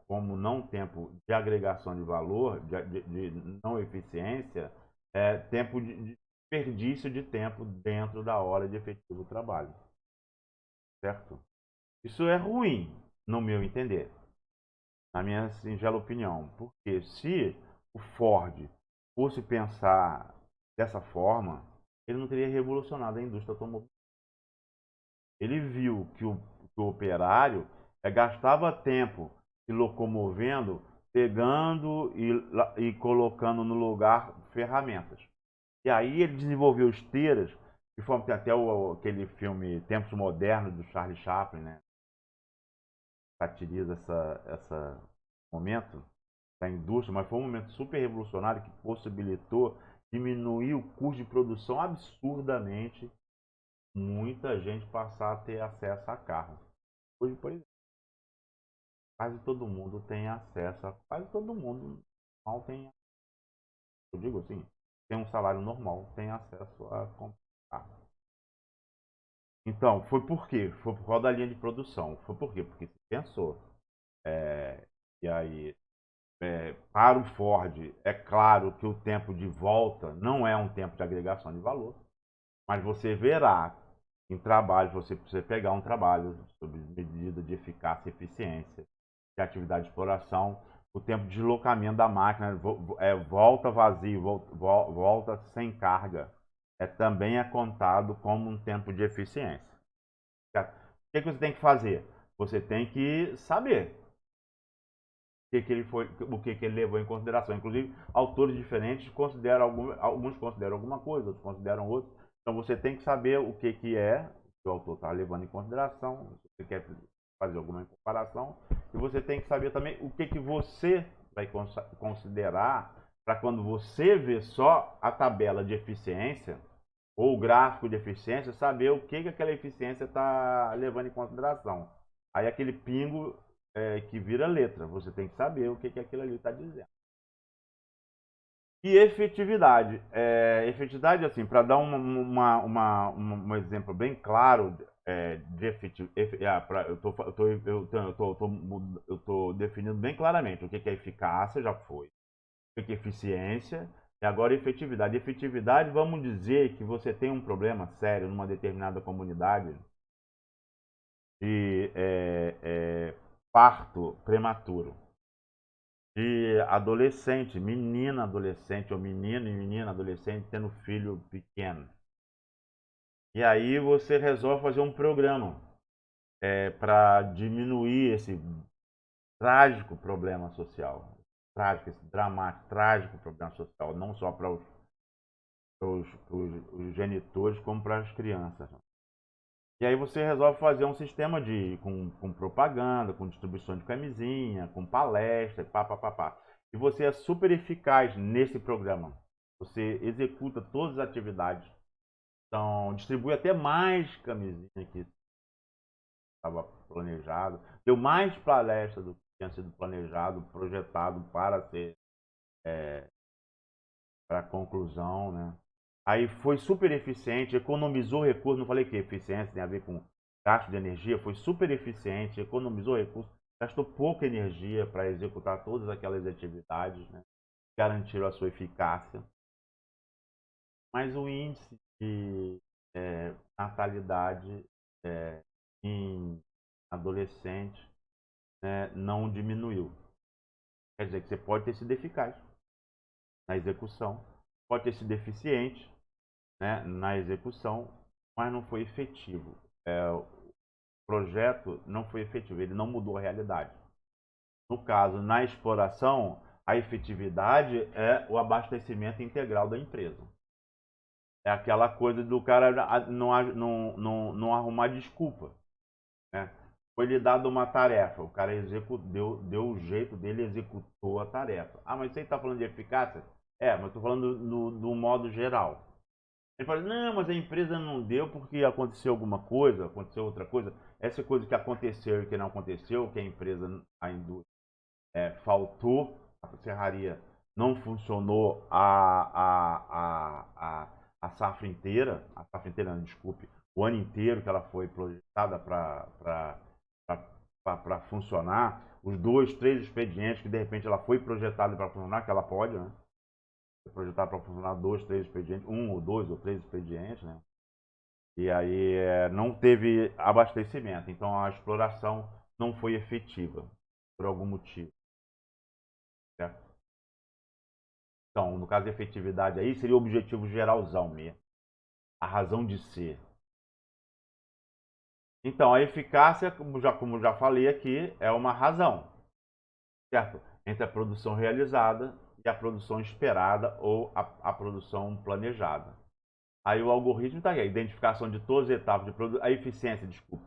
como não tempo de agregação de valor, de não eficiência, tempo de desperdício de tempo dentro da hora de efetivo trabalho. Certo? Isso é ruim, no meu entender, na minha singela opinião. Porque se o Ford fosse pensar dessa forma, ele não teria revolucionado a indústria automobilística. Ele viu que o operário gastava tempo se locomovendo, pegando e colocando no lugar ferramentas. E aí ele desenvolveu esteiras, que foi até aquele filme Tempos Modernos, do Charlie Chaplin, né? Satiriza esse momento da indústria, mas foi um momento super revolucionário que possibilitou diminuir o custo de produção absurdamente, muita gente passar a ter acesso a carro. Hoje, por exemplo, quase todo mundo tem acesso a. Quase todo mundo mal tem. Eu digo assim, tem um salário normal, tem acesso a comprar carro. Então, foi por quê? Foi por causa da linha de produção. Foi por quê? Porque se pensou. E aí, para o Ford, é claro que o tempo de volta não é um tempo de agregação de valor, mas você verá em trabalho, você precisa pegar um trabalho sob medida de eficácia e eficiência, de atividade de exploração, o tempo de deslocamento da máquina, volta vazio, volta sem carga, também é contado como um tempo de eficiência. O que você tem que fazer? Você tem que saber o que ele levou em consideração. Inclusive, autores diferentes consideram alguns consideram alguma coisa, outros consideram outros. Então você tem que saber o que o autor está levando em consideração, se você quer fazer alguma comparação, e você tem que saber também o que você vai considerar para quando você vê só a tabela de eficiência ou o gráfico de eficiência, saber o que aquela eficiência está levando em consideração. Aí aquele pingo que vira letra. Você tem que saber o que aquilo ali está dizendo. E efetividade. Efetividade, assim, para dar um exemplo bem claro de efetividade, eu tô definindo bem claramente o que é eficácia, já foi. O que é eficiência, e agora efetividade. Efetividade, vamos dizer que você tem um problema sério numa determinada comunidade de parto prematuro, de adolescente, menina adolescente, ou menino e menina adolescente tendo filho pequeno. E aí você resolve fazer um programa para diminuir esse trágico problema social. Trágico, esse dramático, trágico problema social, não só para os genitores, como para as crianças. E aí você resolve fazer um sistema com propaganda, com distribuição de camisinha, com palestra, pá, pá, pá, pá. E você é super eficaz nesse programa. Você executa todas as atividades. Então, distribui até mais camisinha que estava planejado. Deu mais palestra do que tinha sido planejado, projetado para ser para conclusão, né? Aí foi super eficiente, economizou recursos, não falei que eficiência tem a ver com gasto de energia, foi super eficiente, economizou recursos, gastou pouca energia para executar todas aquelas atividades, né? Garantiram a sua eficácia. Mas o índice de natalidade em adolescentes, né, não diminuiu. Quer dizer que você pode ter sido eficaz na execução, pode ter sido eficiente, né, na execução, mas não foi efetivo. O projeto não foi efetivo, ele não mudou a realidade. No caso, na exploração, a efetividade é o abastecimento integral da empresa. É aquela coisa do cara não arrumar desculpa, né? Foi lhe dado uma tarefa, o cara deu o jeito dele, executou a tarefa. Ah, mas você está falando de eficácia? Mas estou falando no modo geral. Ele fala, não, mas a empresa não deu porque aconteceu alguma coisa, aconteceu outra coisa. Essa coisa que aconteceu e que não aconteceu, que a empresa, a indústria, faltou, a serraria não funcionou a safra inteira, não, desculpe, o ano inteiro que ela foi projetada para funcionar, os 2, 3 expedientes que de repente ela foi projetada para funcionar, que ela pode, né? Projetar para funcionar 2, 3 expedientes, 1 ou 2 ou 3 expedientes, né? E aí não teve abastecimento, então a exploração não foi efetiva por algum motivo, certo? Então, no caso de efetividade aí, seria o objetivo geralzão mesmo, a razão de ser. Então, a eficácia, como já falei aqui, é uma razão, certo? Entre a produção realizada e a produção esperada ou a produção planejada. Aí o algoritmo está aqui, a identificação de todas as etapas de produção, a eficiência, desculpe.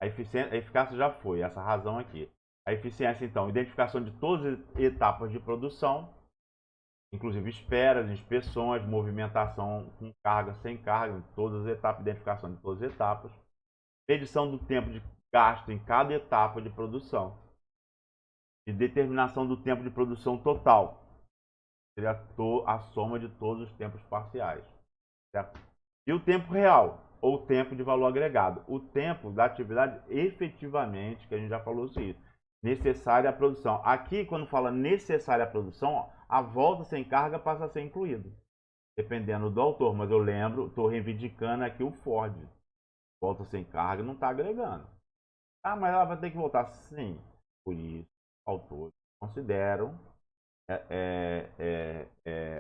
A eficácia já foi, essa razão aqui. A eficiência, então, identificação de todas as etapas de produção, inclusive esperas, inspeções, movimentação com carga, sem carga, todas as etapas, identificação de todas as etapas. Medição do tempo de gasto em cada etapa de produção. E determinação do tempo de produção total. Seria a soma de todos os tempos parciais. Certo? E o tempo real, ou tempo de valor agregado. O tempo da atividade efetivamente, que a gente já falou isso, necessária à produção. Aqui, quando fala necessária à produção, a volta sem carga passa a ser incluída. Dependendo do autor, mas eu lembro, estou reivindicando aqui o Ford. Volta sem carga não está agregando. Ah, mas ela vai ter que voltar. Sim, por isso, autores consideram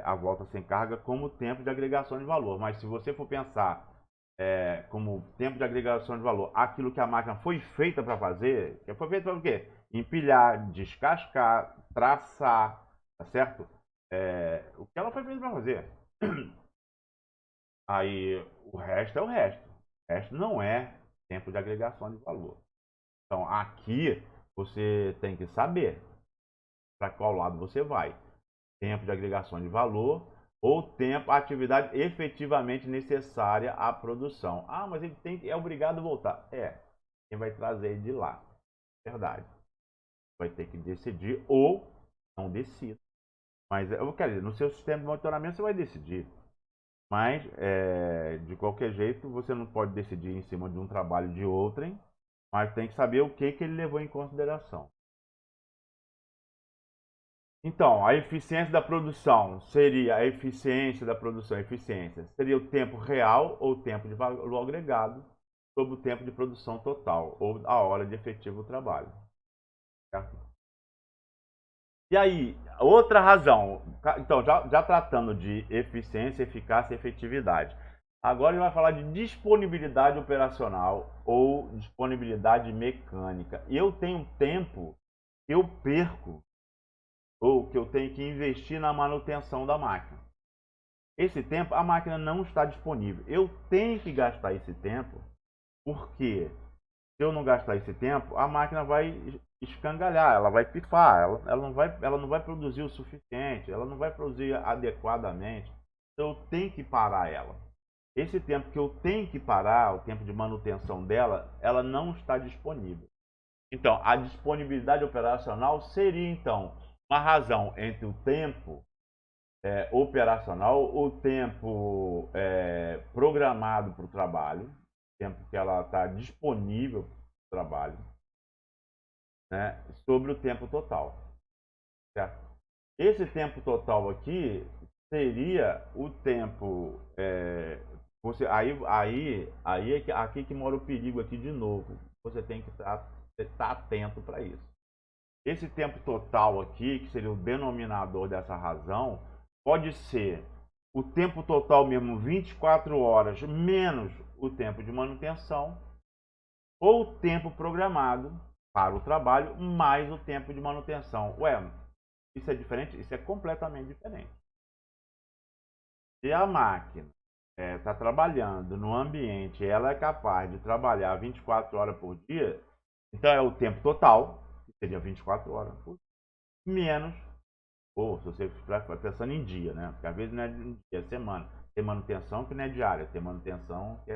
a volta sem carga como tempo de agregação de valor. Mas se você for pensar como tempo de agregação de valor, aquilo que a máquina foi feita para fazer, que foi feita para o quê? Empilhar, descascar, traçar, tá certo? O que ela foi feita para fazer. Aí o resto é o resto. O resto não é tempo de agregação de valor. Então aqui você tem que saber para qual lado você vai. Tempo de agregação de valor ou tempo, atividade efetivamente necessária à produção. Ah, mas ele é obrigado a voltar. Quem vai trazer ele de lá? Verdade. Vai ter que decidir ou não decida. Mas eu quero dizer, no seu sistema de monitoramento você vai decidir. Mas, de qualquer jeito, você não pode decidir em cima de um trabalho de outrem, mas tem que saber o que ele levou em consideração. Então, a eficiência da produção seria a eficiência da produção, seria o tempo real ou tempo de valor agregado sobre o tempo de produção total ou a hora de efetivo trabalho. Certo? E aí, outra razão, então já tratando de eficiência, eficácia e efetividade. Agora a gente vai falar de disponibilidade operacional ou disponibilidade mecânica. Eu tenho tempo que eu perco ou que eu tenho que investir na manutenção da máquina. Esse tempo a máquina não está disponível. Eu tenho que gastar esse tempo Porque se eu não gastar esse tempo, a máquina vai escangalhar, ela vai pifar, ela não vai produzir o suficiente, ela não vai produzir adequadamente. Então eu tenho que parar ela. Esse tempo que eu tenho que parar, o tempo de manutenção dela, ela não está disponível. Então, a disponibilidade operacional seria, então, uma razão entre o tempo operacional, o tempo programado para o trabalho, tempo que ela está disponível para o trabalho, né, sobre o tempo total. Certo? Esse tempo total aqui seria o tempo. Aqui que mora o perigo aqui de novo. Você tem que estar atento para isso. Esse tempo total aqui, que seria o denominador dessa razão, pode ser o tempo total mesmo, 24 horas, menos o tempo de manutenção, ou o tempo programado para o trabalho, mais o tempo de manutenção. Ué, isso é diferente? Isso é completamente diferente. Se a máquina está trabalhando no ambiente, ela é capaz de trabalhar 24 horas por dia, então é o tempo total, que seria 24 horas por dia, menos, ou se você estiver pensando em dia, né? Porque às vezes não é dia, é semana. Tem manutenção que não é diária, tem manutenção que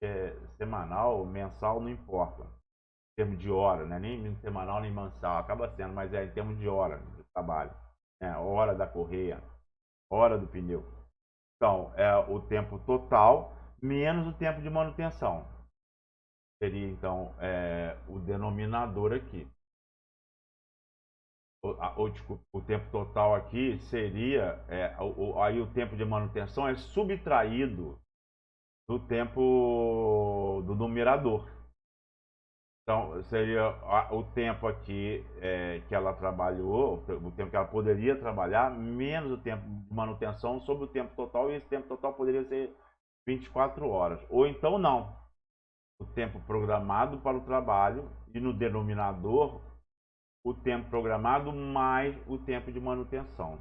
é semanal, mensal, não importa. Em termos de hora, né? Nem semanal nem mensal, acaba sendo, mas é em termos de hora de trabalho. Né? Hora da correia, hora do pneu. Então, é o tempo total menos o tempo de manutenção. Seria, então, o denominador aqui. Desculpa, o tempo total aqui seria, aí o tempo de manutenção é subtraído do tempo do numerador. Então, seria o tempo aqui que ela trabalhou, o tempo que ela poderia trabalhar, menos o tempo de manutenção sobre o tempo total, e esse tempo total poderia ser 24 horas. Ou então não, o tempo programado para o trabalho e no denominador o tempo programado mais o tempo de manutenção.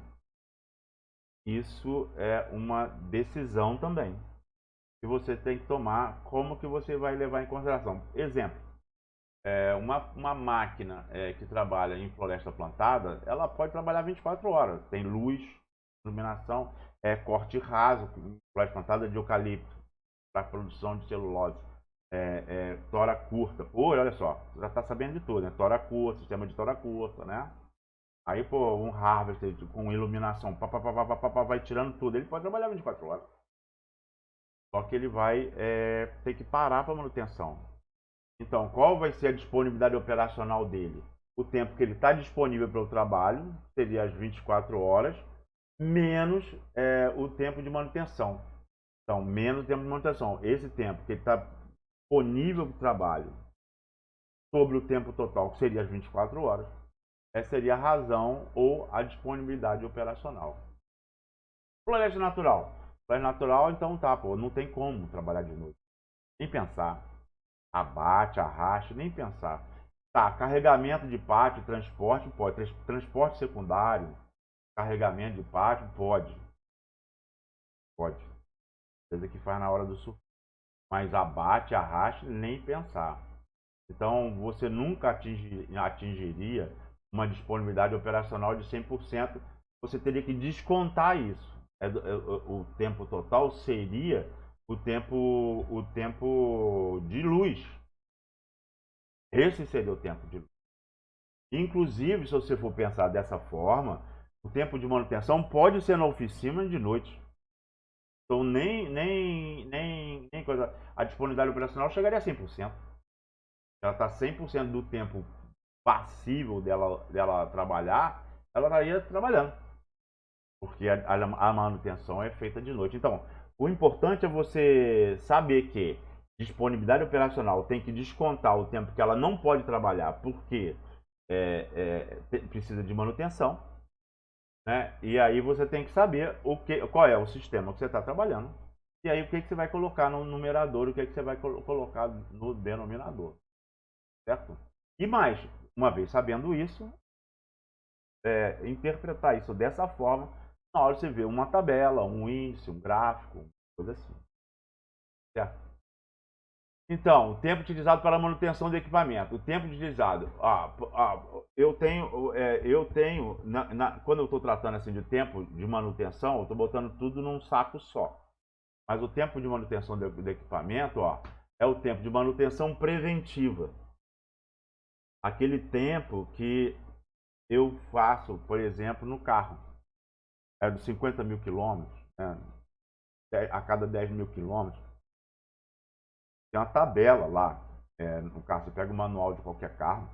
Isso é uma decisão também que você tem que tomar, como que você vai levar em consideração. Exemplo, uma máquina que trabalha em floresta plantada, ela pode trabalhar 24 horas. Tem luz, iluminação, corte raso, floresta plantada de eucalipto, para produção de celulose. Tora curta. Pô, olha só, você já está sabendo de tudo, né? Tora curta, sistema de tora curta, né? Aí, pô, um harvester com iluminação, vai tirando tudo. Ele pode trabalhar 24 horas. Só que ele vai ter que parar para manutenção. Então, qual vai ser a disponibilidade operacional dele? O tempo que ele está disponível para o trabalho, seria as 24 horas, menos o tempo de manutenção. Então, menos o tempo de manutenção. Esse tempo que ele está disponível para o trabalho, sobre o tempo total, que seria as 24 horas, essa seria a razão ou a disponibilidade operacional. Floresta natural. Floresta natural, então tá, pô, não tem como trabalhar de noite. Nem pensar. Abate, arraste, nem pensar. Tá, carregamento de pátio, transporte, pode. Transporte secundário, carregamento de pátio, pode. Pode. Coisa que faz na hora do surf. Mas abate, arraste, nem pensar. Então, você nunca atingiria uma disponibilidade operacional de 100%. Você teria que descontar isso. O tempo total seria o tempo de luz. Esse seria o tempo de luz. Inclusive, se você for pensar dessa forma, o tempo de manutenção pode ser na oficina de noite. Então, nem coisa. A disponibilidade operacional chegaria a 100%. Ela está 100% do tempo passível dela trabalhar, ela estaria trabalhando. Porque a manutenção é feita de noite. Então, o importante é você saber que disponibilidade operacional tem que descontar o tempo que ela não pode trabalhar, porque precisa de manutenção, né? E aí você tem que saber qual é o sistema que você está trabalhando. E aí o que você vai colocar no numerador, o que você vai colocar no denominador. Certo? E mais, uma vez sabendo isso, interpretar isso dessa forma, na hora você vê uma tabela, um índice, um gráfico, coisa assim. Certo? Então, o tempo utilizado para a manutenção do equipamento. O tempo utilizado. Quando eu estou tratando assim de tempo de manutenção, eu estou botando tudo num saco só. Mas o tempo de manutenção do equipamento, é o tempo de manutenção preventiva. Aquele tempo que eu faço, por exemplo, no carro. É dos 50 mil quilômetros, né? A cada 10 mil quilômetros. Tem uma tabela lá. No carro, você pega o manual de qualquer carro,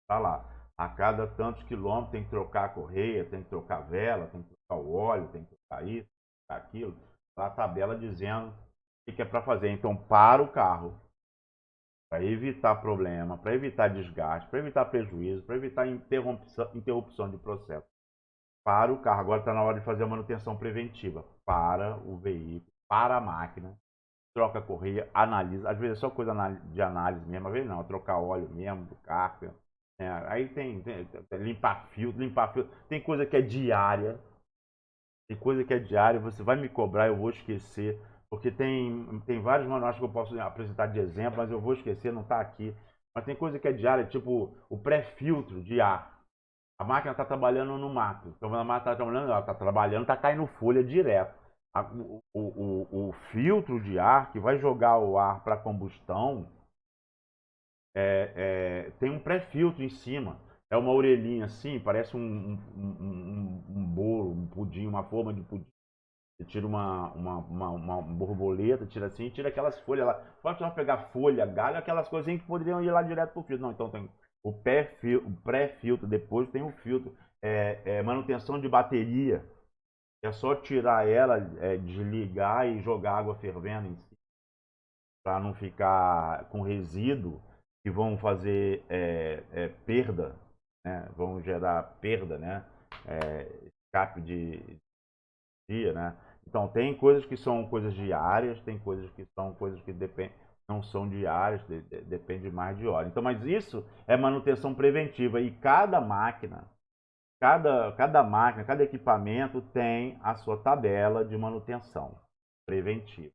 tá lá. A cada tantos quilômetros tem que trocar a correia, tem que trocar a vela, tem que trocar o óleo, tem que trocar isso, trocar aquilo. Lá a tabela dizendo o que é para fazer. Então, para o carro, para evitar problema, para evitar desgaste, para evitar prejuízo, para evitar interrupção de processo. Para o carro. Agora está na hora de fazer a manutenção preventiva. Para o veículo, para a máquina. Troca a correia, analisa. Às vezes é só coisa de análise mesmo. Às vezes não, trocar óleo mesmo do carro. Aí tem limpar filtro, limpar filtro. Tem coisa que é diária. Tem coisa que é diária. Você vai me cobrar, eu vou esquecer. Porque tem vários manuais que eu posso apresentar de exemplo, mas eu vou esquecer, não está aqui. Mas tem coisa que é diária, tipo o pré-filtro de ar. A máquina está trabalhando no mato. Então, a máquina está trabalhando, ela está trabalhando, está caindo folha direto. O filtro de ar que vai jogar o ar para combustão tem um pré-filtro em cima. É uma orelhinha assim, parece um bolo, um pudim, uma forma de pudim. Você tira uma borboleta, tira assim, tira aquelas folhas lá. Pode só pegar folha, galho, aquelas coisinhas que poderiam ir lá direto pro filtro. Não, então tem o pré-filtro, depois tem o filtro. Manutenção de bateria. É só tirar ela, desligar e jogar água fervendo em si, para não ficar com resíduo que vão fazer perda, né? Vão gerar perda, né? Escape de dia, né? Então tem coisas que são coisas diárias, tem coisas que são coisas que não são diárias, depende mais de hora. Então, mas isso é manutenção preventiva e cada máquina, cada equipamento tem a sua tabela de manutenção preventiva.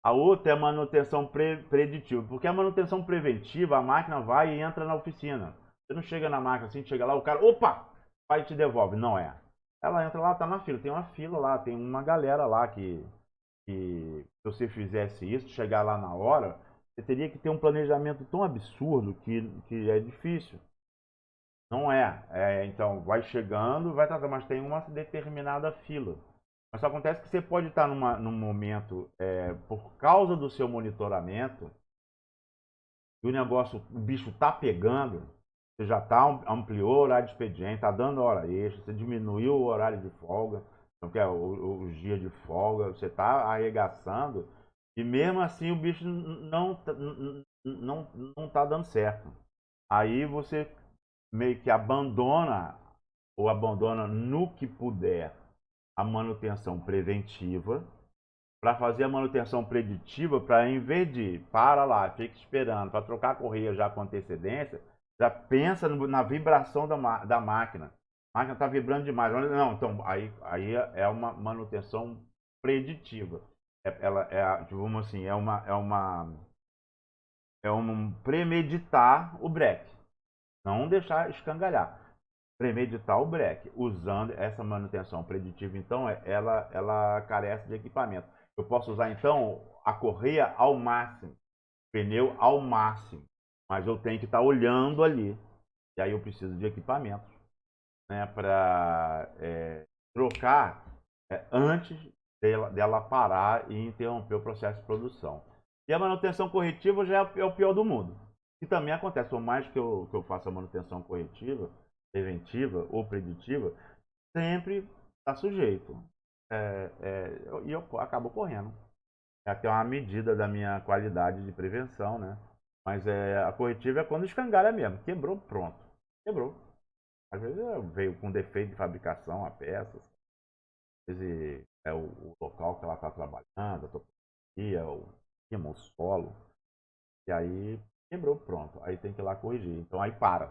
A outra é a manutenção preditiva, porque a manutenção preventiva, a máquina vai e entra na oficina. Você não chega na máquina assim, chega lá, o cara, opa, vai e te devolve. Não é. Ela entra lá, tá na fila. Tem uma fila lá, tem uma galera lá que se você fizesse isso, chegar lá na hora, você teria que ter um planejamento tão absurdo que é difícil. Não é. Então, vai chegando, vai tratar, mas tem uma determinada fila. Mas só acontece que você pode estar num momento, por causa do seu monitoramento, e o bicho tá pegando, você já ampliou o horário de expediente, tá dando hora extra, você diminuiu o horário de folga, então, que é os dias de folga, você tá arregaçando, e mesmo assim o bicho não tá dando certo. Aí você meio que abandona, ou abandona no que puder, a manutenção preventiva, para fazer a manutenção preditiva, para em vez de para lá, fica esperando, para trocar a correia já com antecedência, já pensa na vibração da máquina. A máquina está vibrando demais. Não, então aí é uma manutenção preditiva. Vamos assim, é um premeditar o breque, não deixar escangalhar. Premeditar o breque, usando essa manutenção preditiva, então, ela carece de equipamento. Eu posso usar, então, a correia ao máximo, pneu ao máximo, mas eu tenho que estar olhando ali. E aí eu preciso de equipamentos, né, para trocar antes dela parar e interromper o processo de produção. E a manutenção corretiva já é o pior do mundo. E também acontece, por mais que eu faça a manutenção corretiva, preventiva ou preditiva, sempre está sujeito. E eu acabo correndo. É até uma medida da minha qualidade de prevenção, né? Mas a corretiva é quando escangalha mesmo. Quebrou, pronto. Quebrou. Às vezes veio com defeito de fabricação a peça. Às vezes é o local que ela está trabalhando, a topografia, o clima, o solo. E aí quebrou, pronto. Aí tem que ir lá corrigir. Então aí para.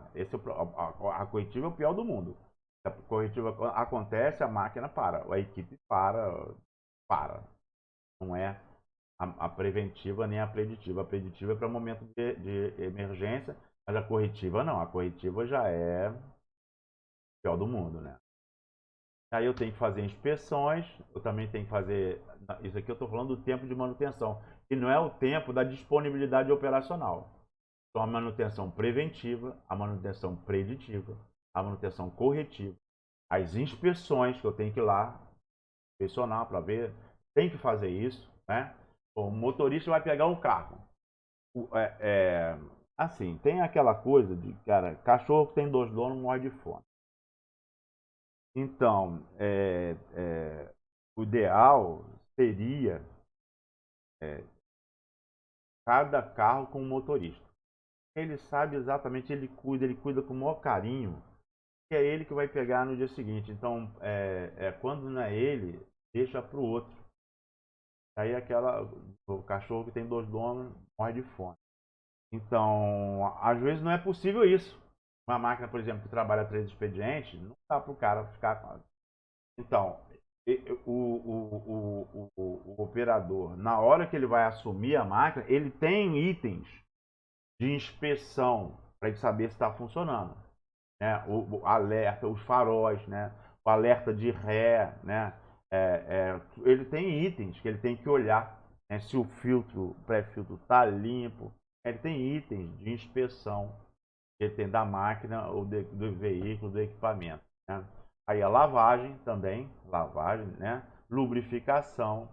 A corretiva é o pior do mundo. A corretiva acontece, a máquina para. A equipe para. Não é a preventiva nem a preditiva. A preditiva é para momento de emergência, mas a corretiva não. A corretiva já é o pior do mundo, né? Aí eu tenho que fazer inspeções, eu também tenho que fazer. Isso aqui eu estou falando do tempo de manutenção, e não é o tempo da disponibilidade operacional. Então, a manutenção preventiva, a manutenção preditiva, a manutenção corretiva, as inspeções que eu tenho que ir lá, inspecionar para ver, tem que fazer isso, né? O motorista vai pegar um carro. Assim, tem aquela coisa de, cara, cachorro que tem 2 donos morre de fome. Então, o ideal seria cada carro com um motorista. Ele sabe exatamente, ele cuida com o maior carinho, que é ele que vai pegar no dia seguinte. Então, quando não é ele, deixa para o outro. Aí o cachorro que tem 2 donos morre de fome. Então, às vezes não é possível isso. Uma máquina, por exemplo, que trabalha 3 expedientes, não dá para o cara ficar com. Então, o operador, na hora que ele vai assumir a máquina, ele tem itens de inspeção para ele saber se está funcionando, né? O alerta, os faróis, né? O alerta de ré, né? Ele tem itens que ele tem que olhar, né? Se o pré-filtro está limpo. Ele tem itens de inspeção que ele tem da máquina ou do veículo, do equipamento, né? Aí a lavagem também, né? Lubrificação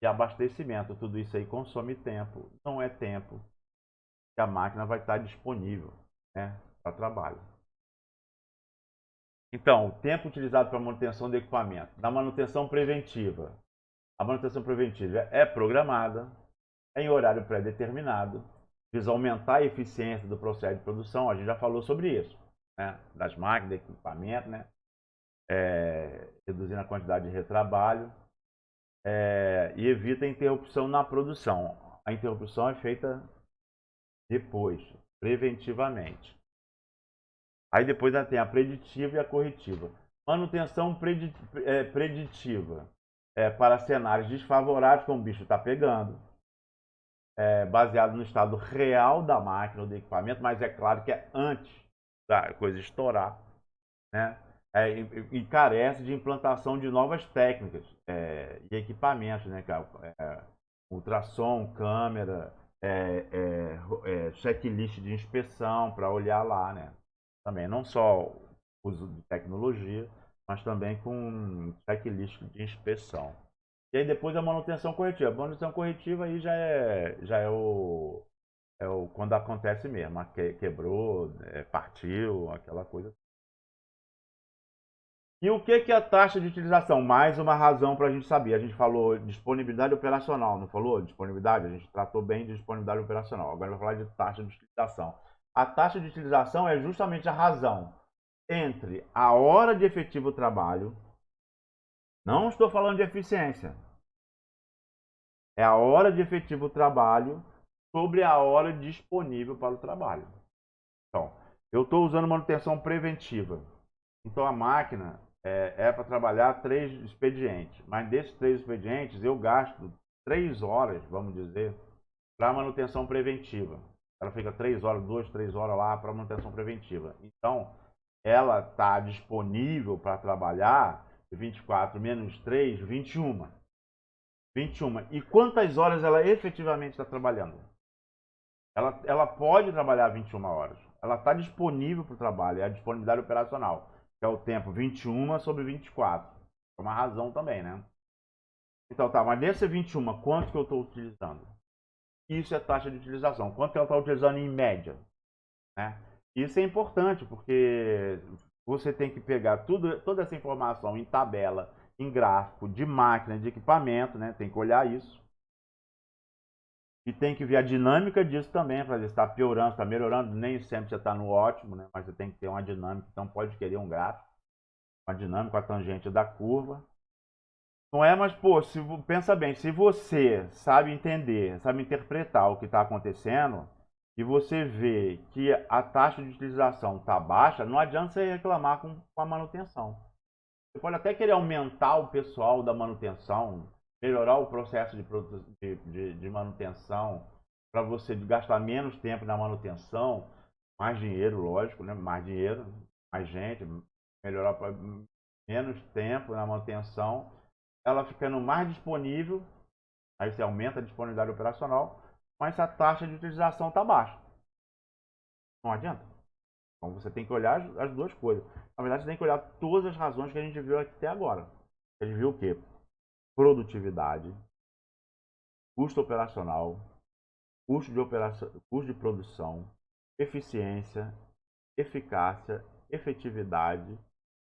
e abastecimento. Tudo isso aí consome tempo. Não é tempo que a máquina vai estar disponível, né, para trabalho. Então, o tempo utilizado para manutenção do equipamento. Na manutenção preventiva. A manutenção preventiva é programada, é em horário pré-determinado, visa aumentar a eficiência do processo de produção. A gente já falou sobre isso, né? Das máquinas, do equipamento, né? Reduzindo a quantidade de retrabalho, e evita a interrupção na produção. A interrupção é feita depois, preventivamente. Aí depois tem a preditiva e a corretiva. Manutenção preditiva para cenários desfavoráveis, como o bicho está pegando, baseado no estado real da máquina ou do equipamento, mas é claro que é antes da coisa estourar, né? E carece de implantação de novas técnicas e equipamentos, né? Ultrassom, câmera, checklist de inspeção para olhar lá, né? Também não só uso de tecnologia, mas também com checklist de inspeção. E aí depois a manutenção corretiva. A manutenção corretiva aí já é quando acontece mesmo, quebrou, partiu, aquela coisa. E o que é a taxa de utilização? Mais uma razão para a gente saber. A gente falou disponibilidade operacional, não falou? Disponibilidade, a gente tratou bem de disponibilidade operacional. Agora vai falar de taxa de utilização. A taxa de utilização é justamente a razão entre a hora de efetivo trabalho. Não estou falando de eficiência. É a hora de efetivo trabalho sobre a hora disponível para o trabalho. Então, eu estou usando manutenção preventiva. Então, a máquina para trabalhar 3 expedientes. Mas desses 3 expedientes, eu gasto 3 horas, vamos dizer, para manutenção preventiva. Ela fica 3 horas, 2, 3 horas lá para manutenção preventiva. Então, ela está disponível para trabalhar 24 menos 3, 21. 21. E quantas horas ela efetivamente está trabalhando? Ela pode trabalhar 21 horas. Ela está disponível para o trabalho, é a disponibilidade operacional, que é o tempo 21 sobre 24. É uma razão também, né? Então tá, mas nesse 21, quanto que eu estou utilizando? Isso é taxa de utilização. Quanto que ela está utilizando em média? Né? Isso é importante, porque você tem que pegar toda essa informação em tabela, em gráfico, de máquina, de equipamento, né? Tem que olhar isso. E tem que ver a dinâmica disso também, para ver se está piorando, se está melhorando. Nem sempre você está no ótimo, né? Mas você tem que ter uma dinâmica. Então pode querer um gráfico, uma dinâmica, a tangente da curva. Não é, mas pô, pensa bem, se você sabe entender, sabe interpretar o que está acontecendo, e você vê que a taxa de utilização está baixa, não adianta você reclamar com a manutenção. Você pode até querer aumentar o pessoal da manutenção, melhorar o processo de manutenção, para você gastar menos tempo na manutenção, mais dinheiro, lógico, né? Mais dinheiro, mais gente, melhorar menos tempo na manutenção, ela ficando mais disponível, aí você aumenta a disponibilidade operacional, mas a taxa de utilização está baixa. Não adianta. Então você tem que olhar as duas coisas. Na verdade, você tem que olhar todas as razões que a gente viu até agora. A gente viu o quê? Produtividade, custo operacional, custo de produção, eficiência, eficácia, efetividade,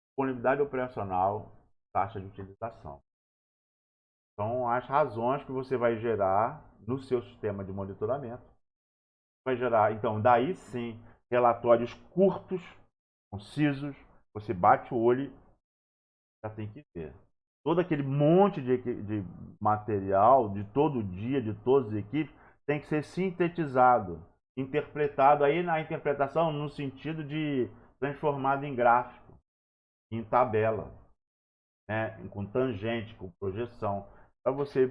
disponibilidade operacional, taxa de utilização. São as razões que você vai gerar no seu sistema de monitoramento. Vai gerar, então, daí sim, relatórios curtos, concisos, você bate o olho, já tem que ver. Todo aquele monte de material, de todo dia, de todas as equipes, tem que ser sintetizado, interpretado aí na interpretação no sentido de transformado em gráfico, em tabela, né? Com tangente, com projeção, para você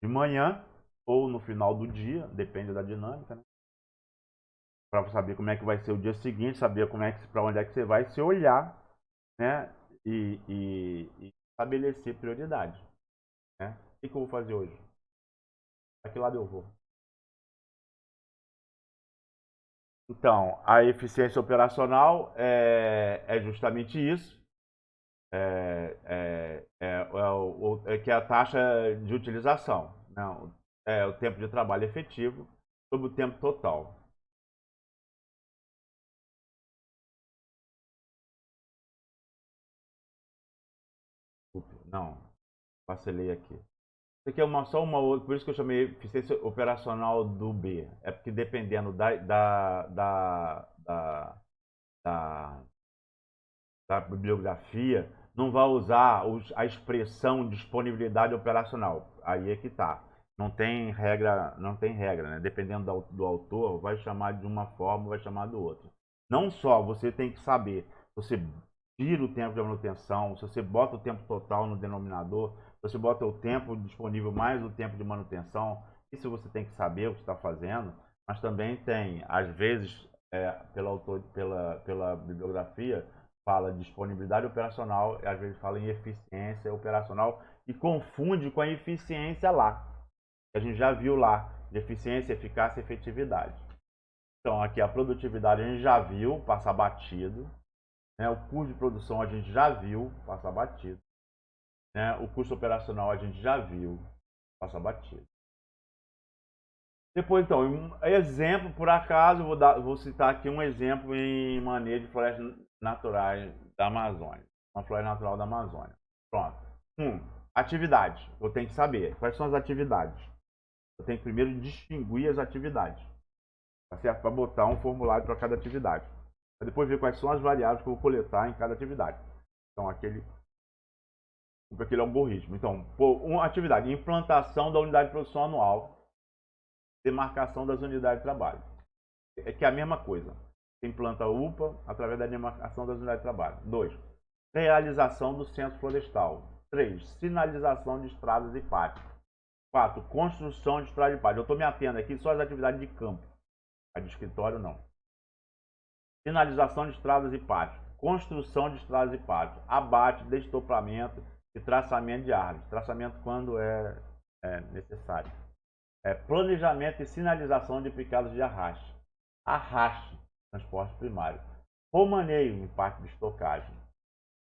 de manhã ou no final do dia, depende da dinâmica, né? Para saber como é que vai ser o dia seguinte, saber como é que para onde é que você vai, se olhar, né? E estabelecer prioridade, né? O que eu vou fazer hoje? Para que lado eu vou? Então, a eficiência operacional é justamente isso. Que é a taxa de utilização. Não, é o tempo de trabalho efetivo sobre o tempo total. Não, vacilei aqui. Isso aqui é só uma outra, por isso que eu chamei eficiência operacional do B. É porque dependendo da, da bibliografia, não vai usar a expressão disponibilidade operacional. Aí é que tá. Não tem regra, né? Dependendo do autor, vai chamar de uma forma, vai chamar do outro. Não só você tem que saber, você tira o tempo de manutenção, se você bota o tempo total no denominador, você bota o tempo disponível mais o tempo de manutenção, isso você tem que saber o que está fazendo, mas também tem, às vezes, pela bibliografia, fala de disponibilidade operacional e às vezes fala em eficiência operacional e confunde com a eficiência lá. A gente já viu lá, de eficiência, eficácia e efetividade. Então aqui a produtividade a gente já viu, passar batido. Né? O custo de produção a gente já viu, passar batido. Né? O custo operacional a gente já viu, passar batido. Depois, então, um exemplo, por acaso, vou citar aqui um exemplo em manejo de florestas naturais da Amazônia. Uma floresta natural da Amazônia. Pronto. Atividade. Eu tenho que saber quais são as atividades. Eu tenho que primeiro distinguir as atividades. Tá certo? Para botar um formulário para cada atividade. Para depois ver quais são as variáveis que eu vou coletar em cada atividade. Então, aquele algoritmo. Então, uma atividade, implantação da unidade de produção anual, demarcação das unidades de trabalho. É que é a mesma coisa. Você implanta a UPA através da demarcação das unidades de trabalho. 2. Realização do censo florestal. 3. Sinalização de estradas e pátios. 4. Construção de estradas e pátios. Eu estou me atendo aqui só às atividades de campo. A de escritório, não. Sinalização de estradas e pátios. Construção de estradas e pátios. Abate, destoplamento e traçamento de árvores. Traçamento quando é necessário. Planejamento e sinalização de picadas de arraste. Arraste, transporte primário. Romaneio, em parte de estocagem.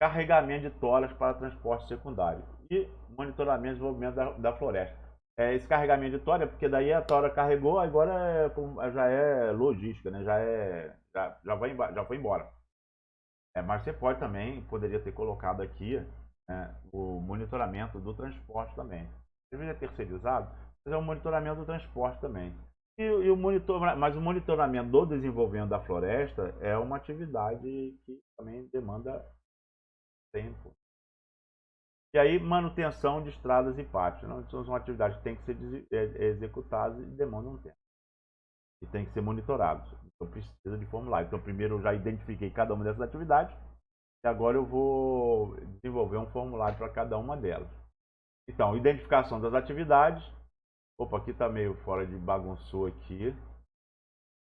Carregamento de toras para transporte secundário. E monitoramento e desenvolvimento da floresta. Esse carregamento de tora é porque daí a tora carregou, agora já é logística, né? Já foi embora. Mas você poderia ter colocado aqui, né, o monitoramento do transporte também. Deveria ter terceirizado, mas é o monitoramento do transporte também. Mas o monitoramento do desenvolvimento da floresta é uma atividade que também demanda tempo. E aí, manutenção de estradas e pátios. Não, são atividades que têm que ser executadas e demandam tempo. E tem que ser monitorados. Então, precisa de formulário. Então, primeiro eu já identifiquei cada uma dessas atividades. E agora eu vou desenvolver um formulário para cada uma delas. Então, identificação das atividades. Opa, aqui está meio fora de bagunçou aqui.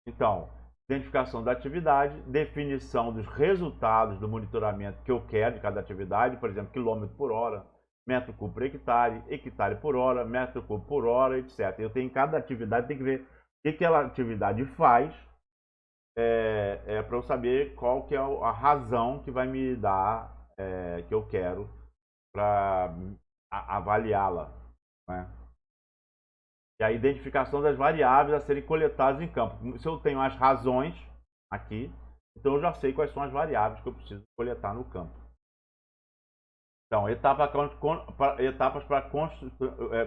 Então, identificação da atividade, definição dos resultados do monitoramento que eu quero de cada atividade, por exemplo, quilômetro por hora, metro cúbico por hectare, hectare por hora, metro cúbico por hora, etc. Eu tenho cada atividade, tem que ver o que aquela atividade faz, para eu saber qual que é a razão que vai me dar, que eu quero para avaliá-la, né? E a identificação das variáveis a serem coletadas em campo. Se eu tenho as razões aqui, então eu já sei quais são as variáveis que eu preciso coletar no campo. Então, etapas para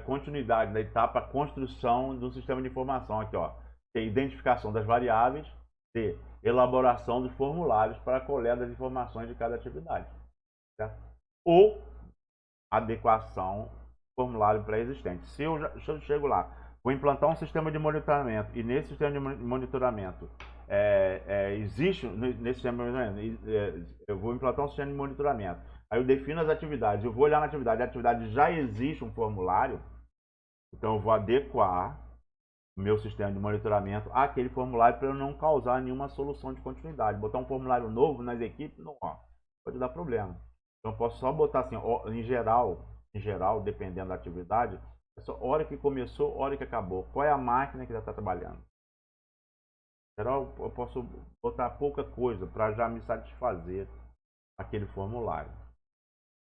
continuidade da etapa construção do sistema de informação. Aqui, ó, tem identificação das variáveis, D, elaboração dos formulários para a coleta das informações de cada atividade. Certo? Ou adequação do formulário pré-existente. Se eu chego lá, vou implantar um sistema de monitoramento e nesse sistema de monitoramento existe, nesse sistema de monitoramento, eu vou implantar um sistema de monitoramento. Aí eu defino as atividades, eu vou olhar na atividade, a atividade já existe um formulário, então eu vou adequar o meu sistema de monitoramento àquele formulário para eu não causar nenhuma solução de continuidade. Botar um formulário novo nas equipes, não, pode dar problema. Então eu posso só botar assim, em geral, dependendo da atividade, é só hora que começou, hora que acabou. Qual é a máquina que já está trabalhando? Em geral, eu posso botar pouca coisa para já me satisfazer aquele formulário.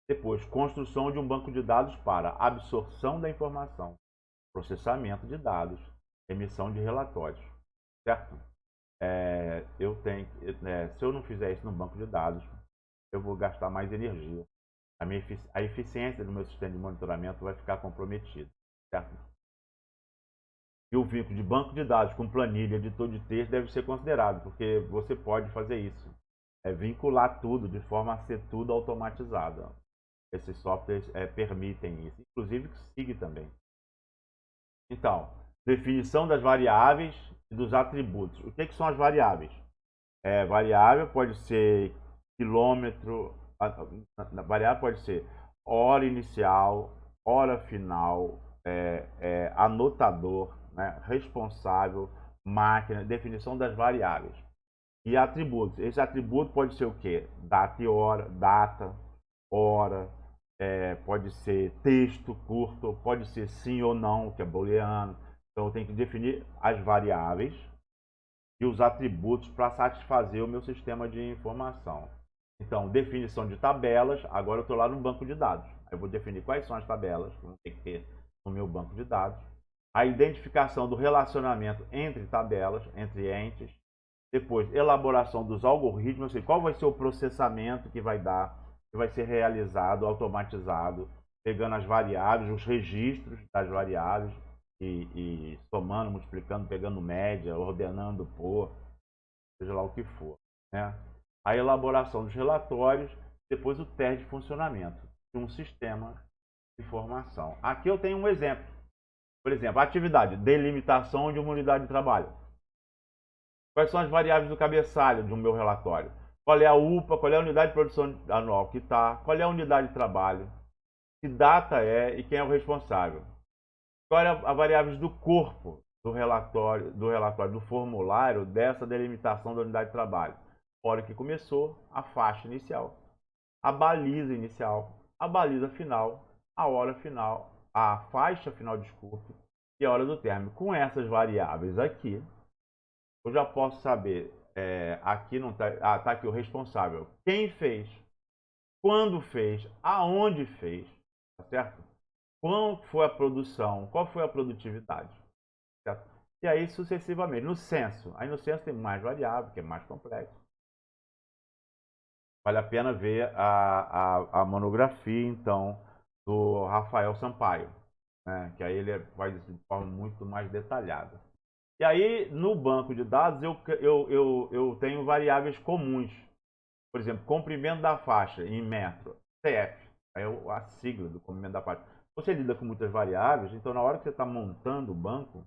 Depois, construção de um banco de dados para absorção da informação, processamento de dados, emissão de relatórios, certo? Se eu não fizer isso no banco de dados, eu vou gastar mais energia. A eficiência do meu sistema de monitoramento vai ficar comprometida, certo? E o vínculo de banco de dados com planilha, editor de texto deve ser considerado, porque você pode fazer isso. Vincular tudo de forma a ser tudo automatizado. Esses softwares permitem isso, inclusive o SIG também. Então, definição das variáveis e dos atributos. O que são as variáveis? Variável pode ser quilômetro, a variável pode ser hora inicial, hora final, anotador, né, responsável, máquina, definição das variáveis. E atributos. Esse atributo pode ser o quê? Data e hora, hora, pode ser texto curto, pode ser sim ou não, que é booleano. Então eu tenho que definir as variáveis e os atributos para satisfazer o meu sistema de informação. Então, definição de tabelas, agora eu estou lá no banco de dados. Aí eu vou definir quais são as tabelas que vão ter que ter no meu banco de dados. A identificação do relacionamento entre tabelas, entre entes. Depois, elaboração dos algoritmos, ou seja, qual vai ser o processamento que vai dar, que vai ser realizado, automatizado, pegando as variáveis, os registros das variáveis, e somando, multiplicando, pegando média, ordenando por, seja lá o que for, né? A elaboração dos relatórios, depois o teste de funcionamento de um sistema de informação. Aqui eu tenho um exemplo. Por exemplo, atividade, delimitação de uma unidade de trabalho. Quais são as variáveis do cabeçalho de um meu relatório? Qual é a UPA, qual é a unidade de produção anual que está, qual é a unidade de trabalho, que data é e quem é o responsável. Qual é a variável do corpo do relatório, do formulário dessa delimitação da unidade de trabalho. Hora que começou, a faixa inicial, a baliza inicial, a baliza final, a hora final, a faixa final, desculpe, e a hora do término. Com essas variáveis aqui, eu já posso saber, aqui não tá, tá aqui o responsável, quem fez, quando fez, aonde fez, tá certo? Qual foi a produção, qual foi a produtividade, certo? E aí sucessivamente, no censo, aí no censo tem mais variável, que é mais complexo. Vale a pena ver a monografia, então, do Rafael Sampaio, né? Que aí ele faz isso de forma muito mais detalhada. E aí, no banco de dados, eu tenho variáveis comuns. Por exemplo, comprimento da faixa em metro, CF, é a sigla do comprimento da faixa. Você lida com muitas variáveis, então na hora que você está montando o banco,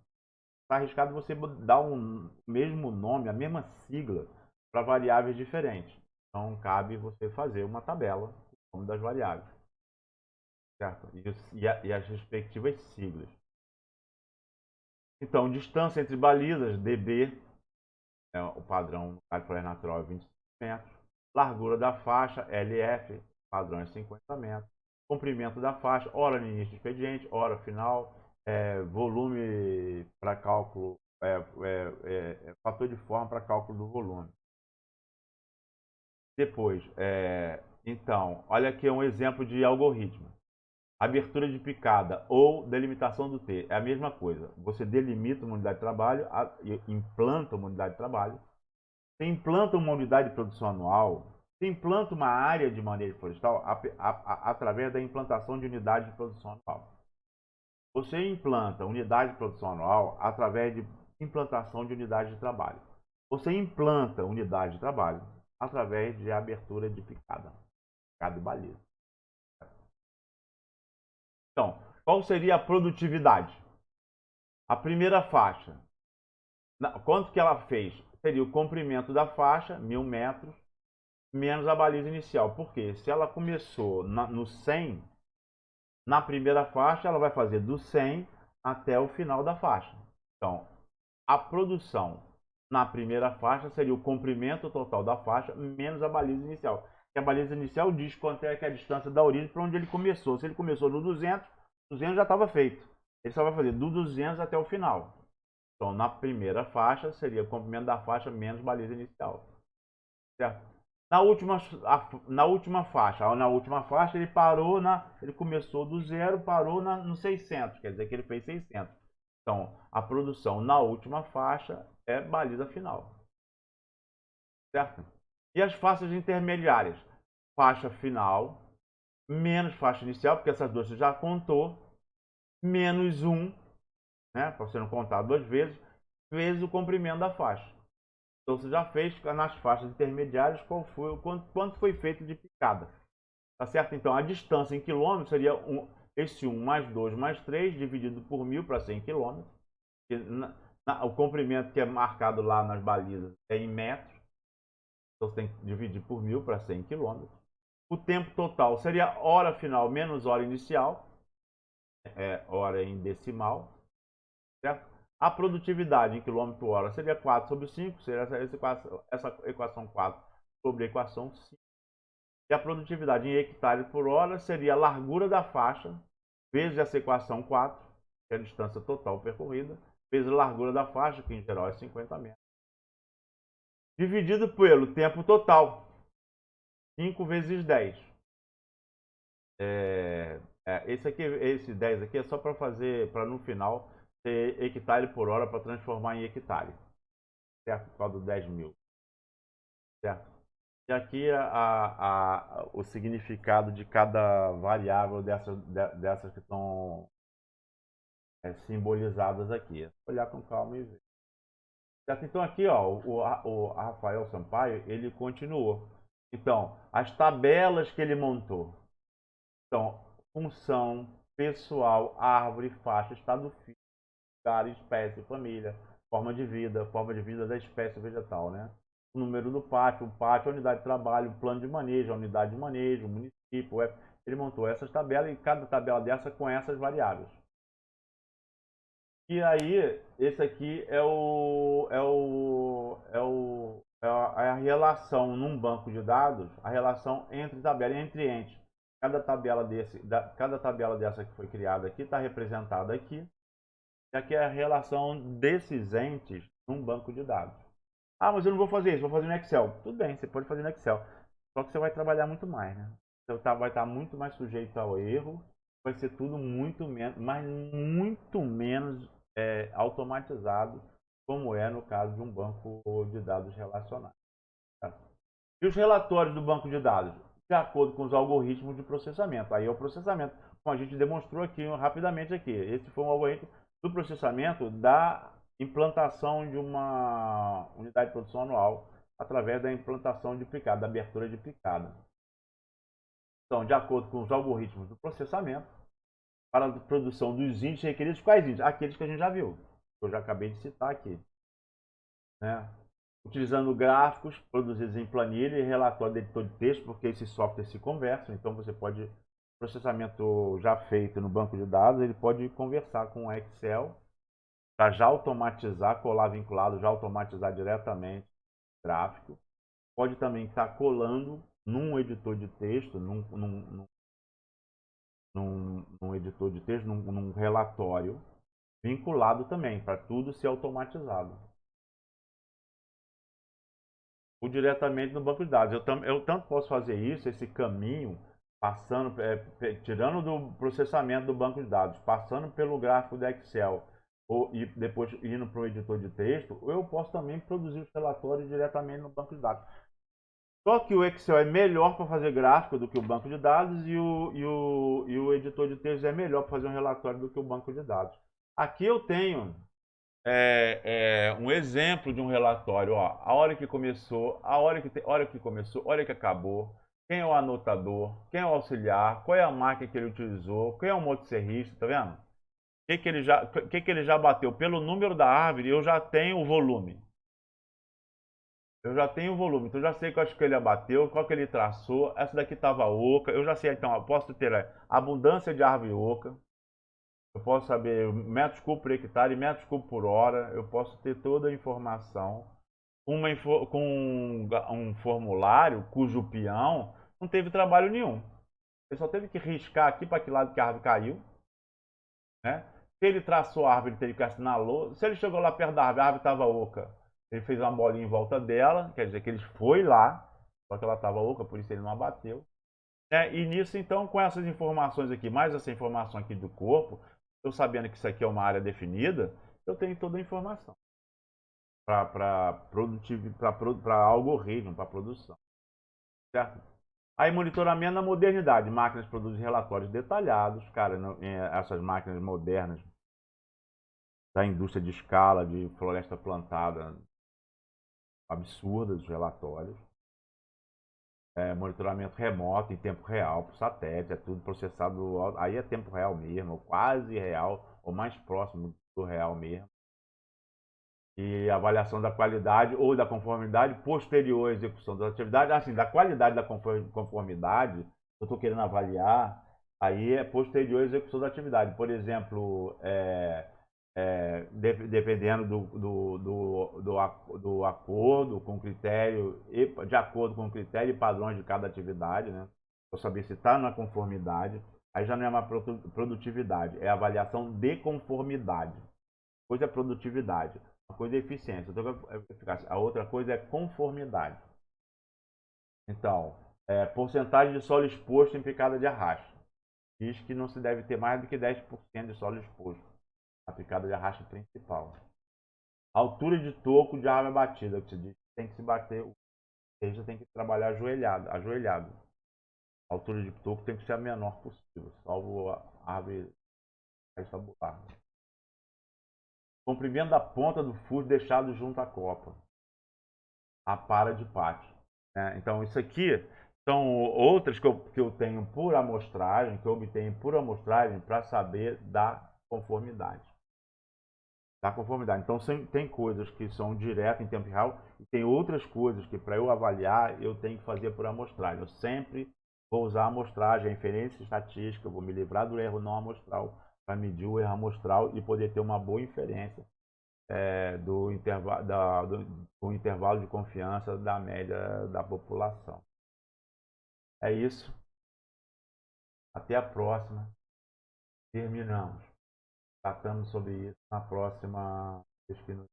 está arriscado você dar o mesmo nome, a mesma sigla, para variáveis diferentes. Então cabe você fazer uma tabela com o nome das variáveis. certo? E as respectivas siglas. Então, distância entre balizas, dB, o padrão no cálculo natural é 25 metros. Largura da faixa, LF, padrão é 50 metros. Comprimento da faixa, hora no início do expediente, hora final, volume para cálculo, fator de forma para cálculo do volume. Depois, então, olha aqui um exemplo de algoritmo. Abertura de picada ou delimitação do T. É a mesma coisa. Você delimita uma unidade de trabalho, implanta uma unidade de trabalho. Você implanta uma unidade de produção anual. Você implanta uma área de manejo florestal através da implantação de unidade de produção anual. Você implanta unidade de produção anual através de implantação de unidade de trabalho. Você implanta unidade de trabalho através de abertura de picada e baliza. Então, qual seria a produtividade? A primeira faixa, quanto que ela fez? Seria o comprimento da faixa, 1000 metros, menos a baliza inicial. Por quê? Se ela começou no 100, na primeira faixa, ela vai fazer do 100 até o final da faixa. Então, a produção na primeira faixa seria o comprimento total da faixa menos a baliza inicial. E a baliza inicial diz quanto é que é a distância da origem para onde ele começou. Se ele começou no 200, 200 já estava feito. Ele só vai fazer do 200 até o final. Então, na primeira faixa, seria o comprimento da faixa menos baliza inicial. Certo? Na última faixa, ele começou do zero, parou no 600, quer dizer que ele fez 600. Então, a produção na última faixa é baliza final. Certo? E as faixas intermediárias? Faixa final, menos faixa inicial, porque essas duas você já contou, menos 1, né, para você não contar duas vezes o comprimento da faixa. Então você já fez nas faixas intermediárias quanto foi feito de picada. Tá certo? Então a distância em quilômetros seria esse 1 mais 2 mais 3 dividido por 1000 para 100 km. O comprimento que é marcado lá nas balizas é em metros. Então você tem que dividir por 1000 para 100 km. O tempo total seria hora final menos hora inicial. Hora em decimal. Certo? A produtividade em quilômetro-hora seria 4 sobre 5, seria essa equação 4 sobre a equação 5. E a produtividade em hectare por hora seria a largura da faixa, vezes essa equação 4, que é a distância total percorrida, vezes a largura da faixa, que em geral é 50 metros, dividido pelo tempo total, 5 vezes 10. Esse 10 aqui é só para fazer, para no final ter hectare por hora para transformar em hectare, certo? Por causa do 10.000, certo? E aqui o significado de cada variável dessas que estão simbolizadas aqui. É só olhar com calma e ver. Certo? Então aqui, ó, o Rafael Sampaio, ele continuou. Então, as tabelas que ele montou. Então, função, pessoal, árvore, faixa, estado físico, lugar, espécie, família, forma de vida da espécie vegetal, né? O número do pátio, a unidade de trabalho, o plano de manejo, a unidade de manejo, o município. Ele montou essas tabelas e cada tabela dessa com essas variáveis. E aí, esse aqui é a relação num banco de dados, a relação entre tabela e entre entes. Cada tabela dessa que foi criada aqui está representada aqui. E aqui é a relação desses entes num banco de dados. Ah, mas eu não vou fazer isso, vou fazer no Excel. Tudo bem, você pode fazer no Excel. Só que você vai trabalhar muito mais, né? Você vai estar muito mais sujeito ao erro. Vai ser tudo muito menos, mas muito menos automatizado, como é no caso de um banco de dados relacionais. Tá? E os relatórios do banco de dados? De acordo com os algoritmos de processamento. Aí é o processamento, como a gente demonstrou aqui rapidamente aqui. Esse foi um algoritmo do processamento da implantação de uma unidade de produção anual através da implantação de picada, da abertura de picada. Então, de acordo com os algoritmos do processamento, para a produção dos índices requeridos, quais índices? Aqueles que a gente já viu, que eu já acabei de citar aqui. Né? Utilizando gráficos produzidos em planilha e relatório de editor de texto, porque esses softwares se conversam, então você pode processamento já feito no banco de dados, ele pode conversar com o Excel para já automatizar, colar vinculado, já automatizar diretamente o gráfico. Pode também estar colando num editor de texto, num editor de texto, num relatório, vinculado também, para tudo ser automatizado. Ou diretamente no banco de dados. Eu tanto posso fazer isso, esse caminho, passando, tirando do processamento do banco de dados, passando pelo gráfico do Excel, e depois indo para o editor de texto, ou eu posso também produzir os relatórios diretamente no banco de dados. Só que o Excel é melhor para fazer gráfico do que o banco de dados e o editor de texto é melhor para fazer um relatório do que o banco de dados. Aqui eu tenho um exemplo de um relatório, ó, a hora que começou, hora que começou, hora que acabou, quem é o anotador, quem é o auxiliar, qual é a máquina que ele utilizou, quem é o motosserrista, tá vendo? Que ele já bateu pelo número da árvore, eu já tenho o volume. Eu já tenho o volume, então eu já sei qual que ele abateu, qual que ele traçou, essa daqui estava oca, eu já sei, então, eu posso ter abundância de árvore oca, eu posso saber metros cúbicos por hectare, metros cúbicos por hora, eu posso ter toda a informação com um formulário cujo peão não teve trabalho nenhum. Ele só teve que riscar aqui para que lado que a árvore caiu, né? Se ele traçou a árvore, ele teve que assinar a lousa. Se ele chegou lá perto da árvore estava oca, ele fez uma bolinha em volta dela, quer dizer que ele foi lá, só que ela estava oca, por isso ele não abateu. E nisso, então, com essas informações aqui, mais essa informação aqui do corpo, eu sabendo que isso aqui é uma área definida, eu tenho toda a informação para algoritmo, para produção. Certo? Aí, monitoramento da modernidade. Máquinas produzem relatórios detalhados. Cara, essas máquinas modernas da indústria de escala, de floresta plantada, absurdas os relatórios. Monitoramento remoto, em tempo real, por satélite, é tudo processado. Aí é tempo real mesmo, quase real, ou mais próximo do real mesmo. E avaliação da qualidade ou da conformidade posterior à execução das atividades. Assim, da qualidade da conformidade, eu estou querendo avaliar, aí é posterior à execução da atividade. Por exemplo, dependendo do acordo com critério, de acordo com o critério e padrões de cada atividade, né? Para saber se está na conformidade, aí já não é uma produtividade, é avaliação de conformidade. Coisa é produtividade, uma coisa é eficiência, a outra coisa é conformidade. Então, porcentagem de solo exposto em picada de arrasto. Diz que não se deve ter mais do que 10% de solo exposto na picada de arrasto principal. Altura de toco de árvore batida, que se diz que tem que se bater, o você tem que trabalhar ajoelhado. A altura de toco tem que ser a menor possível, salvo a árvore estabular. Comprimento da ponta do fuso deixado junto à copa. A para de pátio. Então, isso aqui são outras que eu tenho por amostragem, que eu obtenho por amostragem para saber da conformidade. Da conformidade. Então, tem coisas que são direto em tempo real e tem outras coisas que, para eu avaliar, eu tenho que fazer por amostragem. Eu sempre vou usar a amostragem, a inferência estatística, vou me livrar do erro não amostral para medir o erro amostral e poder ter uma boa inferência do intervalo de confiança da média da população. É isso. Até a próxima. Terminamos. Tratamos sobre isso na próxima vez que nos.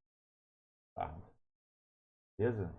Beleza?